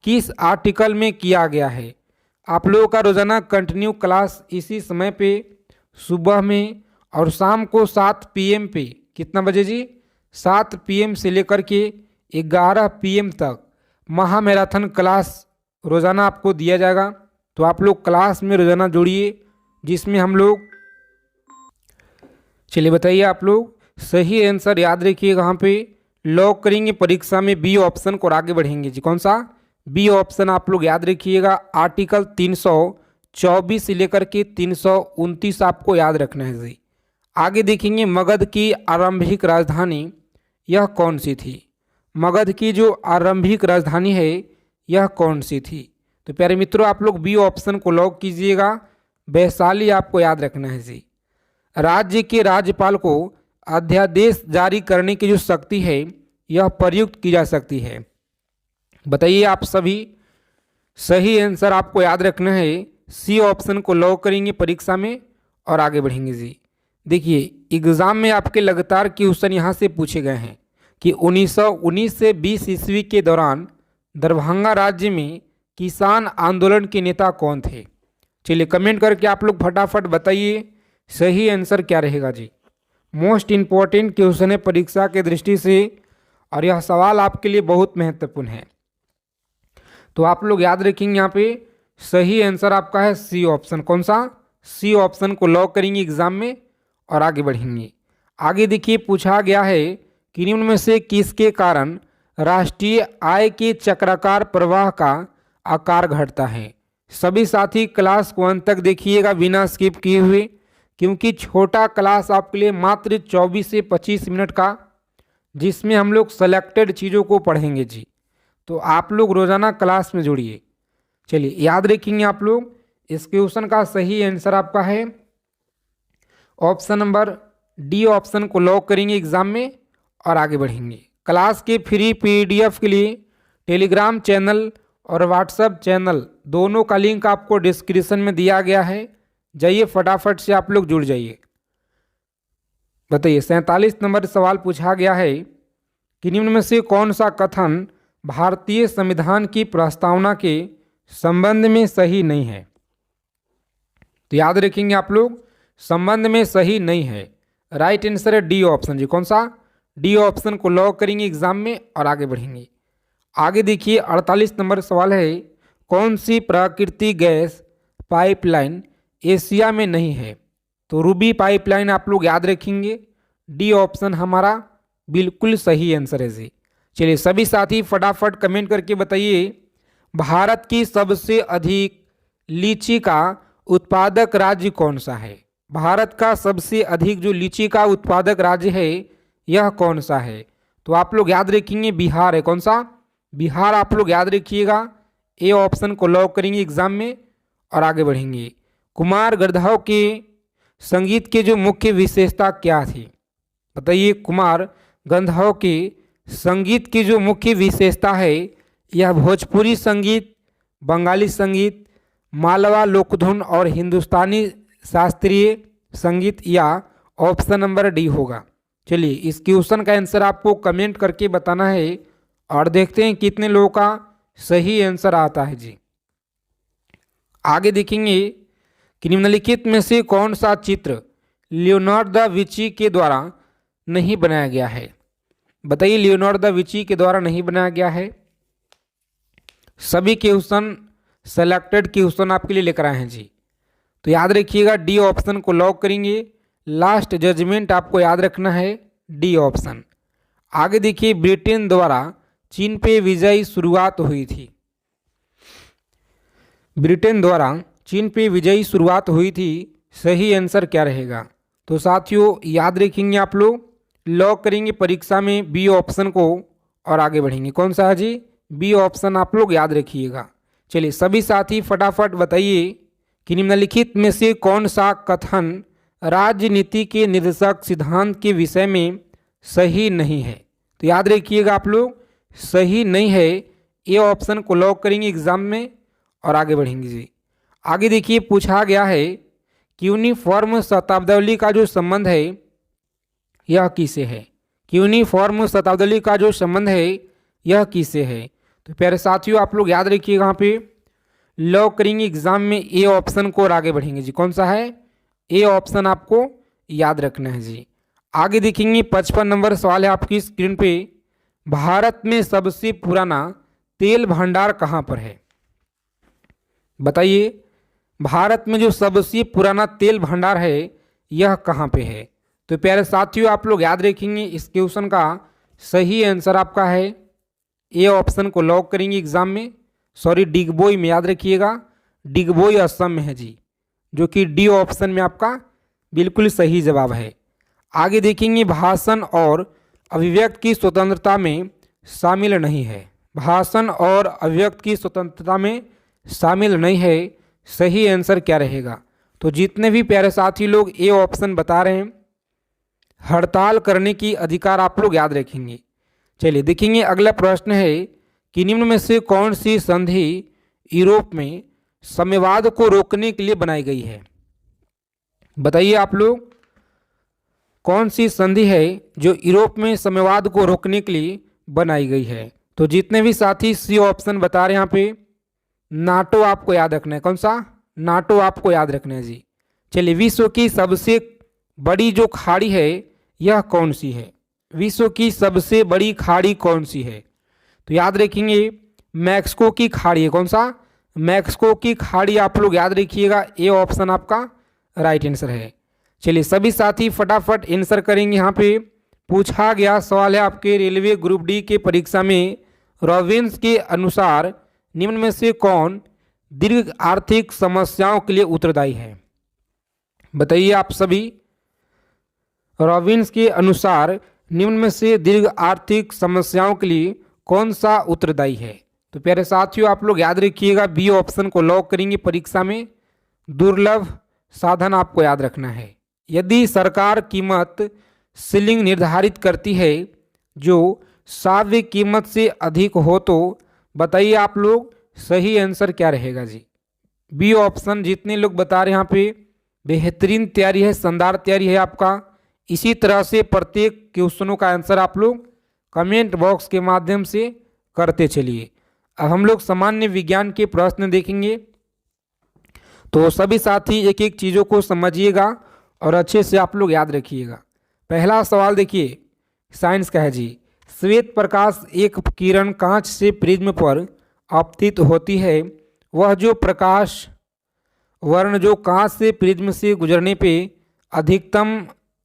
S1: किस आर्टिकल में किया गया है? आप लोगों का रोजाना कंटिन्यू क्लास इसी समय पे सुबह में और शाम को 7 PM पे, कितना बजे जी? 7 PM से लेकर के 11 PM तक महा मैराथन क्लास रोज़ाना आपको दिया जाएगा। तो आप लोग क्लास में रोज़ाना जुड़िए, जिसमें हम लोग, चलिए बताइए आप लोग, सही आंसर याद रखिए कहाँ पे लॉक करेंगे परीक्षा में, बी ऑप्शन को आगे बढ़ेंगे जी। कौन सा? बी ऑप्शन आप लोग याद रखिएगा, आर्टिकल 324 से लेकर के 329 आपको याद रखना है जी। आगे देखेंगे, मगध की आरंभिक राजधानी यह कौन सी थी? मगध की जो आरंभिक राजधानी है यह कौन सी थी? तो प्यारे मित्रों आप लोग बी ऑप्शन को लॉक कीजिएगा। वैशाली आपको याद रखना है जी। राज्य के राज्यपाल को अध्यादेश जारी करने की जो शक्ति है यह प्रयुक्त की जा सकती है। बताइए आप सभी, सही आंसर आपको याद रखना है। सी ऑप्शन को लॉक करेंगे परीक्षा में और आगे बढ़ेंगे जी। देखिए एग्जाम में आपके लगातार क्वेश्चन यहाँ से पूछे गए हैं कि 1919 से 20 ईस्वी के दौरान दरभंगा राज्य में किसान आंदोलन के नेता कौन थे। चलिए कमेंट करके आप लोग फटाफट बताइए सही आंसर क्या रहेगा जी। मोस्ट इम्पॉर्टेंट क्वेश्चन है परीक्षा के दृष्टि से और यह सवाल आपके लिए बहुत महत्वपूर्ण है। तो आप लोग याद रखेंगे यहाँ पे सही आंसर आपका है सी ऑप्शन। कौन सा? सी ऑप्शन को लॉक करेंगे एग्जाम में और आगे बढ़ेंगे। आगे देखिए पूछा गया है कि निम्न में से किसके कारण राष्ट्रीय आय के चक्राकार प्रवाह का आकार घटता है। सभी साथी क्लास को अंत तक देखिएगा बिना स्किप किए हुए, क्योंकि छोटा क्लास आपके लिए मात्र 24 से 25 मिनट का, जिसमें हम लोग सेलेक्टेड चीज़ों को पढ़ेंगे जी। तो आप लोग रोजाना क्लास में जुड़िए। चलिए याद रखेंगे आप लोग, इस क्वेश्चन का सही आंसर आपका है ऑप्शन नंबर डी ऑप्शन को लॉक करेंगे एग्जाम में और आगे बढ़ेंगे। क्लास के फ्री पीडीएफ के लिए टेलीग्राम चैनल और व्हाट्सएप चैनल दोनों का लिंक आपको डिस्क्रिप्शन में दिया गया है, जाइए फटाफट से आप लोग जुड़ जाइए। बताइए 47 नंबर सवाल पूछा गया है कि निम्न में से कौन सा कथन भारतीय संविधान की प्रस्तावना के संबंध में सही नहीं है। तो याद रखेंगे आप लोग, संबंध में सही नहीं है। राइट आंसर है डी ऑप्शन जी। कौन सा? डी ऑप्शन को लॉक करेंगे एग्जाम में और आगे बढ़ेंगे। आगे देखिए 48 नंबर सवाल है, कौन सी प्राकृतिक गैस पाइपलाइन एशिया में नहीं है। तो रूबी पाइपलाइन आप लोग याद रखेंगे। डी ऑप्शन हमारा बिल्कुल सही आंसर है जी। चलिए सभी साथी फटाफट कमेंट करके बताइए भारत की सबसे अधिक लीची का उत्पादक राज्य कौन सा है। भारत का सबसे अधिक जो लीची का उत्पादक राज्य है यह कौन सा है। तो आप लोग याद रखेंगे बिहार है। कौन सा? बिहार आप लोग याद रखिएगा। ए ऑप्शन को लॉक करेंगे एग्जाम में और आगे बढ़ेंगे। कुमार गंधर्व के संगीत के जो मुख्य विशेषता क्या थी। बताइए कुमार गंधर्व के संगीत की जो मुख्य विशेषता है यह भोजपुरी संगीत, बंगाली संगीत, मालवा लोकधुन और हिंदुस्तानी शास्त्रीय संगीत, या ऑप्शन नंबर डी होगा। चलिए इस क्वेश्चन का आंसर आपको कमेंट करके बताना है और देखते हैं कितने लोगों का सही आंसर आता है जी। आगे देखेंगे कि निम्नलिखित में से कौन सा चित्र लियोनार्डो दा विंची के द्वारा नहीं बनाया गया है। बताइए लियोनार्डो दा विंची के द्वारा नहीं बनाया गया है। सभी क्वेश्चन सेलेक्टेड क्वेश्चन आपके लिए लेकर आए हैं जी। तो याद रखिएगा डी ऑप्शन को लॉक करेंगे। लास्ट जजमेंट आपको याद रखना है डी ऑप्शन। आगे देखिए ब्रिटेन द्वारा चीन पे विजयी शुरुआत हुई थी। ब्रिटेन द्वारा चीन पे विजयी शुरुआत हुई थी, सही आंसर क्या रहेगा। तो साथियों याद रखेंगे आप लोग, लॉक करेंगे परीक्षा में बी ऑप्शन को और आगे बढ़ेंगे। कौन सा है जी? बी ऑप्शन आप लोग याद रखिएगा। चलिए सभी साथी फटाफट बताइए कि निम्नलिखित में से कौन सा कथन राजनीति के निर्देशक सिद्धांत के विषय में सही नहीं है। तो याद रखिएगा आप लोग, सही नहीं है। ये ऑप्शन को लॉक करेंगे एग्जाम में और आगे बढ़ेंगे जी। आगे देखिए पूछा गया है कि यूनिफॉर्म शताब्दी का जो संबंध है यह किसे है। यूनिफॉर्म शताब्दी का जो संबंध है यह किसे है। तो प्यारे साथियों आप लोग याद रखिएगा, यहाँ पे लॉक करेंगे एग्जाम में ए ऑप्शन को और आगे बढ़ेंगे जी। कौन सा है? ए ऑप्शन आपको याद रखना है जी। आगे देखेंगे 55 नंबर सवाल है आपकी स्क्रीन पे, भारत में सबसे पुराना तेल भंडार कहाँ पर है। बताइए भारत में जो सबसे पुराना तेल भंडार है यह कहाँ पे है। तो प्यारे साथियों आप लोग याद रखेंगे, इस क्वेश्चन का सही आंसर आपका है ए ऑप्शन को लॉक करेंगे एग्जाम में। सॉरी डिगबोई में याद रखिएगा, डिगबोई असम में है जी, जो कि डी ऑप्शन में आपका बिल्कुल सही जवाब है। आगे देखेंगे भाषण और अभिव्यक्ति की स्वतंत्रता में शामिल नहीं है। भाषण और अभिव्यक्ति की स्वतंत्रता में शामिल नहीं है, सही आंसर क्या रहेगा? तो जितने भी प्यारे साथी लोग ए ऑप्शन बता रहे हैं, हड़ताल करने की अधिकार आप लोग याद रखेंगे। चलिए देखेंगे अगला प्रश्न है कि निम्न में से कौन सी संधि यूरोप में साम्यवाद को रोकने के लिए बनाई गई है? बताइए आप लोग, कौन सी संधि है जो यूरोप में साम्यवाद को रोकने के लिए बनाई गई है? तो जितने भी साथी सी ऑप्शन बता रहे हैं यहाँ पे, नाटो आपको याद रखना है। कौन सा? नाटो आपको याद रखना है जी। चलिए, विश्व की सबसे बड़ी जो खाड़ी है यह कौन सी है? विश्व की सबसे बड़ी खाड़ी कौन सी है? तो याद रखेंगे मैक्सिको की खाड़ी है। कौन सा? मैक्सिको की खाड़ी आप लोग याद रखिएगा। ए ऑप्शन आपका राइट आंसर है। चलिए सभी साथी फटाफट आंसर करेंगे। यहाँ पे पूछा गया सवाल है आपके रेलवे ग्रुप डी के परीक्षा में, रॉबिन्स के अनुसार निम्न में से कौन दीर्घ आर्थिक समस्याओं के लिए उत्तरदायी है? बताइए आप सभी, रॉबिन्स के अनुसार निम्न में से दीर्घ आर्थिक समस्याओं के लिए कौन सा उत्तरदायी है? तो प्यारे साथियों आप लोग याद रखिएगा, बी ऑप्शन को लॉक करेंगे परीक्षा में। दुर्लभ साधन आपको याद रखना है। यदि सरकार कीमत सीलिंग निर्धारित करती है जो साध्य कीमत से अधिक हो तो बताइए आप लोग सही आंसर क्या रहेगा जी? बी ऑप्शन जितने लोग बता रहे हैं यहाँ पे बेहतरीन तैयारी है, शानदार तैयारी है आपका। इसी तरह से प्रत्येक क्वेश्चनों का आंसर आप लोग कमेंट बॉक्स के माध्यम से करते चलिए। अब हम लोग सामान्य विज्ञान के प्रश्न देखेंगे, तो सभी साथी एक एक चीज़ों को समझिएगा और अच्छे से आप लोग याद रखिएगा। पहला सवाल देखिए, साइंस का है जी। श्वेत प्रकाश एक किरण कांच से प्रिज्म पर आपतित होती है। वह जो प्रकाश वर्ण जो कांच से प्रिज्म से गुजरने पे अधिकतम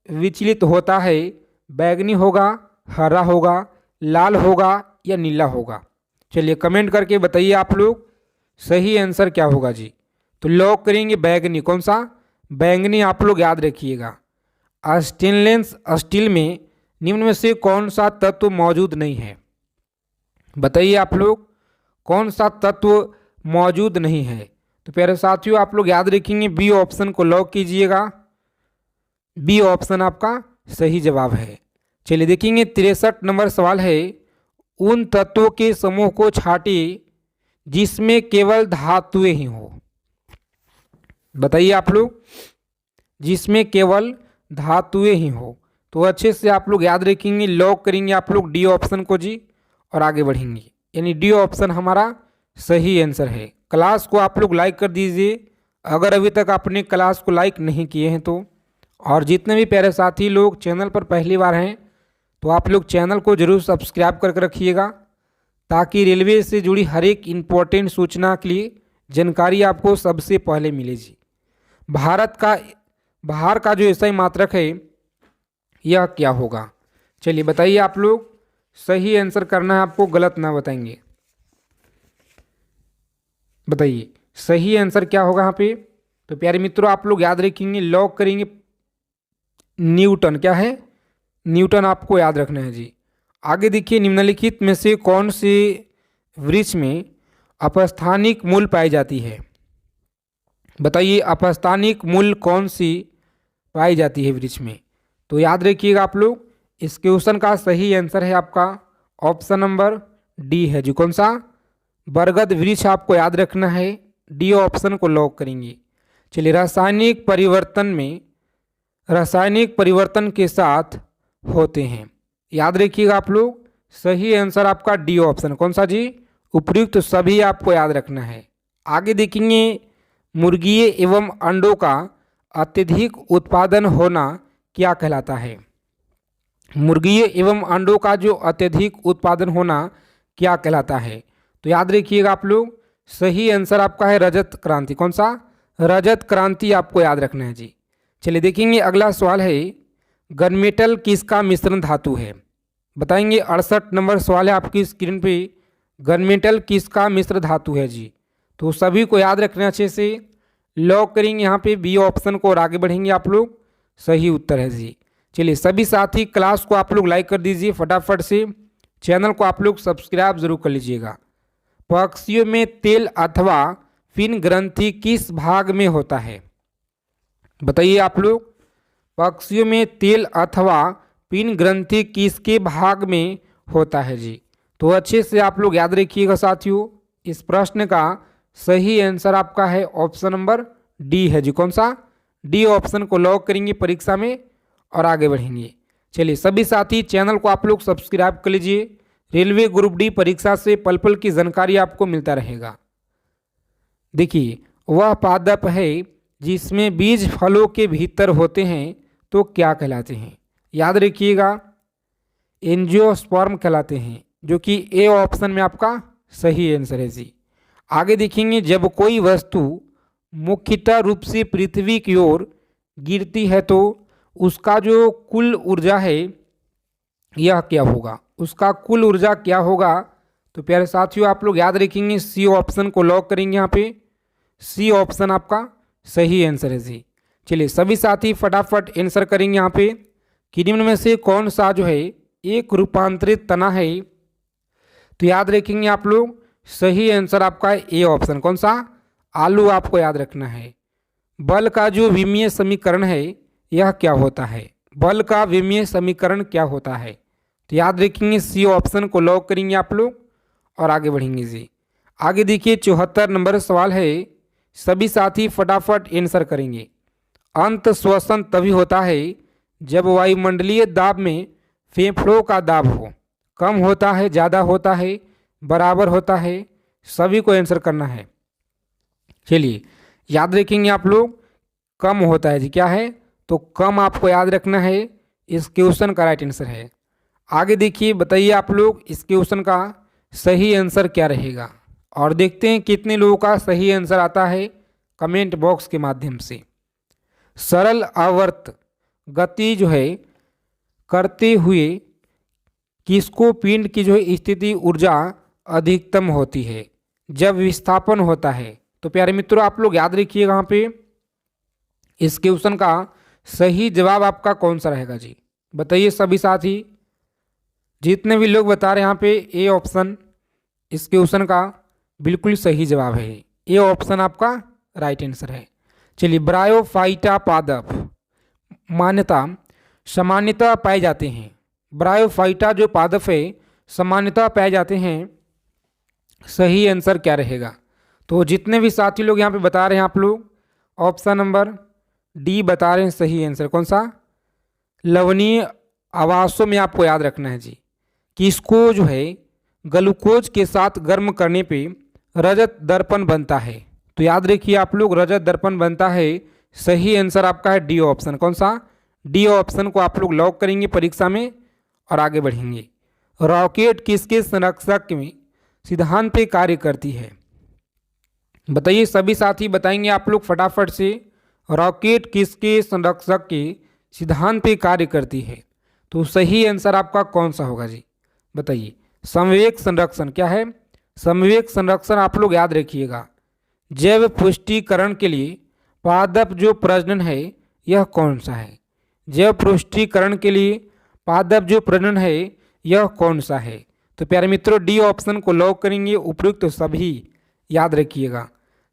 S1: विचलित होता है, बैगनी होगा, हरा होगा, लाल होगा या नीला होगा? चलिए कमेंट करके बताइए आप लोग सही आंसर क्या होगा जी। तो लॉक करेंगे बैगनी। कौन सा? बैंगनी आप लोग याद रखिएगा। स्टेनलेस स्टील में निम्न में से कौन सा तत्व मौजूद नहीं है? बताइए आप लोग कौन सा तत्व मौजूद नहीं है? तो प्यारे साथियों आप लोग याद रखेंगे, बी ऑप्शन को लॉक कीजिएगा। बी ऑप्शन आपका सही जवाब है। चलिए देखेंगे 63 नंबर सवाल है, उन तत्वों के समूह को छाटिए जिसमें केवल धातुएं ही हो। बताइए आप लोग, जिसमें केवल धातुएं ही हो। तो अच्छे से आप लोग याद रखेंगे, लॉक करेंगे आप लोग डी ऑप्शन को जी और आगे बढ़ेंगे। यानी डी ऑप्शन हमारा सही आंसर है। क्लास को आप लोग लाइक कर दीजिए अगर अभी तक आपने क्लास को लाइक नहीं किए हैं तो। और जितने भी प्यारे साथी लोग चैनल पर पहली बार हैं तो आप लोग चैनल को जरूर सब्सक्राइब करके रखिएगा, ताकि रेलवे से जुड़ी हर एक इम्पोर्टेंट सूचना के लिए जानकारी आपको सबसे पहले मिले जी। बाहर का जो एसआई मात्रक है यह क्या होगा? चलिए बताइए आप लोग, सही आंसर करना है आपको, गलत ना बताएंगे। बताइए सही आंसर क्या होगा यहाँ पे? तो प्यारे मित्रों आप लोग याद रखेंगे, लॉक करेंगे न्यूटन। क्या है? न्यूटन आपको याद रखना है जी। आगे देखिए, निम्नलिखित में से कौन से वृक्ष में अपस्थानिक मूल पाई जाती है? बताइए अपस्थानिक मूल कौन सी पाई जाती है वृक्ष में? तो याद रखिएगा आप लोग, इस क्वेश्चन का सही आंसर है आपका ऑप्शन नंबर डी है जी। कौन सा? बरगद वृक्ष आपको याद रखना है। डी ऑप्शन को लॉक करेंगे। चलिए, रासायनिक परिवर्तन के साथ होते हैं। याद रखिएगा आप लोग, सही आंसर आपका डी ऑप्शन। कौन सा जी? उपयुक्त सभी आपको याद रखना है। आगे देखेंगे, मुर्गिए एवं अंडों का अत्यधिक उत्पादन होना क्या कहलाता है? मुर्गिए एवं अंडों का जो अत्यधिक उत्पादन होना क्या कहलाता है? तो याद रखिएगा आप लोग, सही आंसर आपका है रजत क्रांति। कौन सा? रजत क्रांति आपको याद रखना है जी। चलिए देखेंगे अगला सवाल है, गनमेटल किसका मिश्रण धातु है? बताएंगे 68 नंबर सवाल है आपकी स्क्रीन पे, गनमेटल किसका मिश्र धातु है जी। तो सभी को याद रखना अच्छे से, लॉक करेंगे यहाँ पे बी ऑप्शन को और आगे बढ़ेंगे आप लोग। सही उत्तर है जी। चलिए सभी साथी क्लास को आप लोग लाइक कर दीजिए फटाफट से, चैनल को आप लोग सब्सक्राइब जरूर कर लीजिएगा। पक्षियों में तेल अथवा पिन ग्रंथि किस भाग में होता है? बताइए आप लोग, पक्षियों में तेल अथवा पिन ग्रंथि किसके भाग में होता है जी? तो अच्छे से आप लोग याद रखिएगा साथियों, इस प्रश्न का सही आंसर आपका है ऑप्शन नंबर डी है जी। कौन सा? डी ऑप्शन को लॉक करेंगे परीक्षा में और आगे बढ़ेंगे। चलिए सभी साथी चैनल को आप लोग सब्सक्राइब कर लीजिए। रेलवे ग्रुप डी परीक्षा से पल पल की जानकारी आपको मिलता रहेगा। देखिए, वह पादप है जिसमें बीज फलों के भीतर होते हैं तो क्या कहलाते हैं? याद रखिएगा, एंजियोस्पर्म कहलाते हैं, जो कि ए ऑप्शन में आपका सही आंसर है जी। आगे देखेंगे, जब कोई वस्तु मुख्यतः रूप से पृथ्वी की ओर गिरती है तो उसका जो कुल ऊर्जा है यह क्या होगा? उसका कुल ऊर्जा क्या होगा? तो प्यारे साथियों आप लोग याद रखेंगे, सी ऑप्शन को लॉक करेंगे। यहाँ पे सी ऑप्शन आपका सही आंसर है जी। चलिए सभी साथी फटाफट आंसर करेंगे। यहाँ पे कि निम्न में से कौन सा जो है एक रूपांतरित तना है? तो याद रखेंगे आप लोग, सही आंसर आपका ए ऑप्शन। कौन सा? आलू आपको याद रखना है। बल का जो विमीय समीकरण है यह क्या होता है? बल का विमीय समीकरण क्या होता है? तो याद रखेंगे, सी ऑप्शन को लॉक करेंगे आप लोग और आगे बढ़ेंगे जी। आगे देखिए 74 नंबर सवाल है, सभी साथी फटाफट आंसर करेंगे। अंत श्वसन तभी होता है जब वायुमंडलीय दाब में फेफड़ों का दाब हो। कम होता है, ज़्यादा होता है, बराबर होता है, सभी को आंसर करना है। चलिए याद रखेंगे आप लोग, कम होता है जी। क्या है? तो कम आपको याद रखना है, इस क्वेश्चन का राइट आंसर है। आगे देखिए, बताइए आप लोग इस क्वेश्चन का सही आंसर क्या रहेगा और देखते हैं कितने लोगों का सही आंसर आता है कमेंट बॉक्स के माध्यम से। सरल आवर्त गति जो है करते हुए किसको पिंड की जो है स्थिति ऊर्जा अधिकतम होती है? जब विस्थापन होता है। तो प्यारे मित्रों आप लोग याद रखिएगा, यहाँ पे इस क्वेश्चन का सही जवाब आपका कौन सा रहेगा जी? बताइए सभी साथी, जितने भी लोग बता रहे हैं यहाँ पे ए ऑप्शन इस क्वेश्चन का बिल्कुल सही जवाब है। ए ऑप्शन आपका राइट आंसर है। चलिए, ब्रायोफाइटा पादप मान्यता सामान्यतः पाए जाते हैं। ब्रायोफाइटा जो पादप है सामान्यतः पाए जाते हैं, सही आंसर क्या रहेगा? तो जितने भी साथी लोग यहाँ पे बता रहे हैं आप लोग ऑप्शन नंबर डी बता रहे हैं सही आंसर। कौन सा? लवणीय आवासों में आपको याद रखना है जी कि इसको जो है ग्लूकोज के साथ गर्म करने पे रजत दर्पण बनता है। तो याद रखिए आप लोग, रजत दर्पण बनता है। सही आंसर आपका है डी ऑप्शन। कौन सा? डी ऑप्शन को आप लोग लॉक करेंगे परीक्षा में और आगे बढ़ेंगे। रॉकेट किसके संरक्षक में सिद्धांत पे कार्य करती है? बताइए सभी साथी बताएंगे आप लोग फटाफट से, रॉकेट किसके संरक्षक के सिद्धांत पे कार्य करती है? तो सही आंसर आपका कौन सा होगा जी? बताइए। समवेग संरक्षण। क्या है? समवेग संरक्षण आप लोग याद रखिएगा। जैव पुष्टिकरण के लिए पादप जो प्रजनन है यह कौन सा है? जैव पुष्टिकरण के लिए पादप जो प्रजनन है यह कौन सा है? तो प्यारे मित्रों डी ऑप्शन को लॉक करेंगे, उपयुक्त तो सभी याद रखिएगा।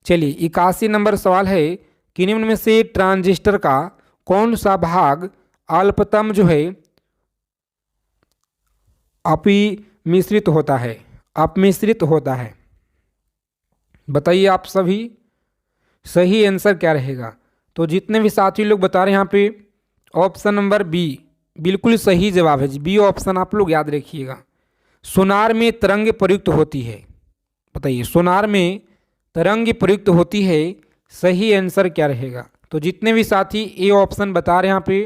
S1: चलिए 81 नंबर सवाल है कि निम्न में से ट्रांजिस्टर का कौन सा भाग अल्पतम जो है अपमिश्रित होता है? अपमिश्रित होता है। बताइए आप सभी, सही आंसर क्या रहेगा? तो जितने भी साथी लोग बता रहे हैं यहाँ पे ऑप्शन नंबर बी बिल्कुल सही जवाब है जी। बी ऑप्शन आप लोग याद रखिएगा। सोनार में तरंग प्रयुक्त होती है। बताइए, सोनार में तरंग प्रयुक्त होती है, सही आंसर क्या रहेगा? तो जितने भी साथी ए ऑप्शन बता रहे हैं यहाँ पे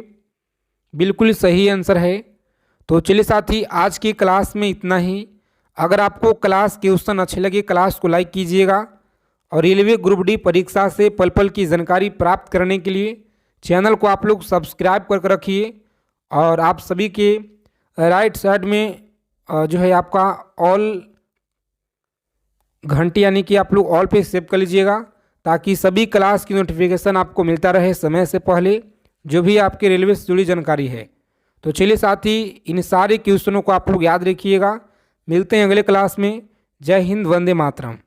S1: बिल्कुल सही आंसर है। तो चलिए साथी, आज की क्लास में इतना ही। अगर आपको क्लास क्वेश्चन अच्छे लगे क्लास को लाइक कीजिएगा और रेलवे ग्रुप डी परीक्षा से पल पल की जानकारी प्राप्त करने के लिए चैनल को आप लोग सब्सक्राइब करके रखिए। और आप सभी के राइट साइड में जो है आपका ऑल घंटी यानी कि आप लोग ऑल पे सेव कर लीजिएगा ताकि सभी क्लास की नोटिफिकेशन आपको मिलता रहे समय से पहले, जो भी आपके रेलवे से जुड़ी जानकारी है। तो चलिए साथी, इन सारे क्वेश्चनों को आप लोग याद रखिएगा। मिलते हैं अगले क्लास में। जय हिंद, वंदे मातरम।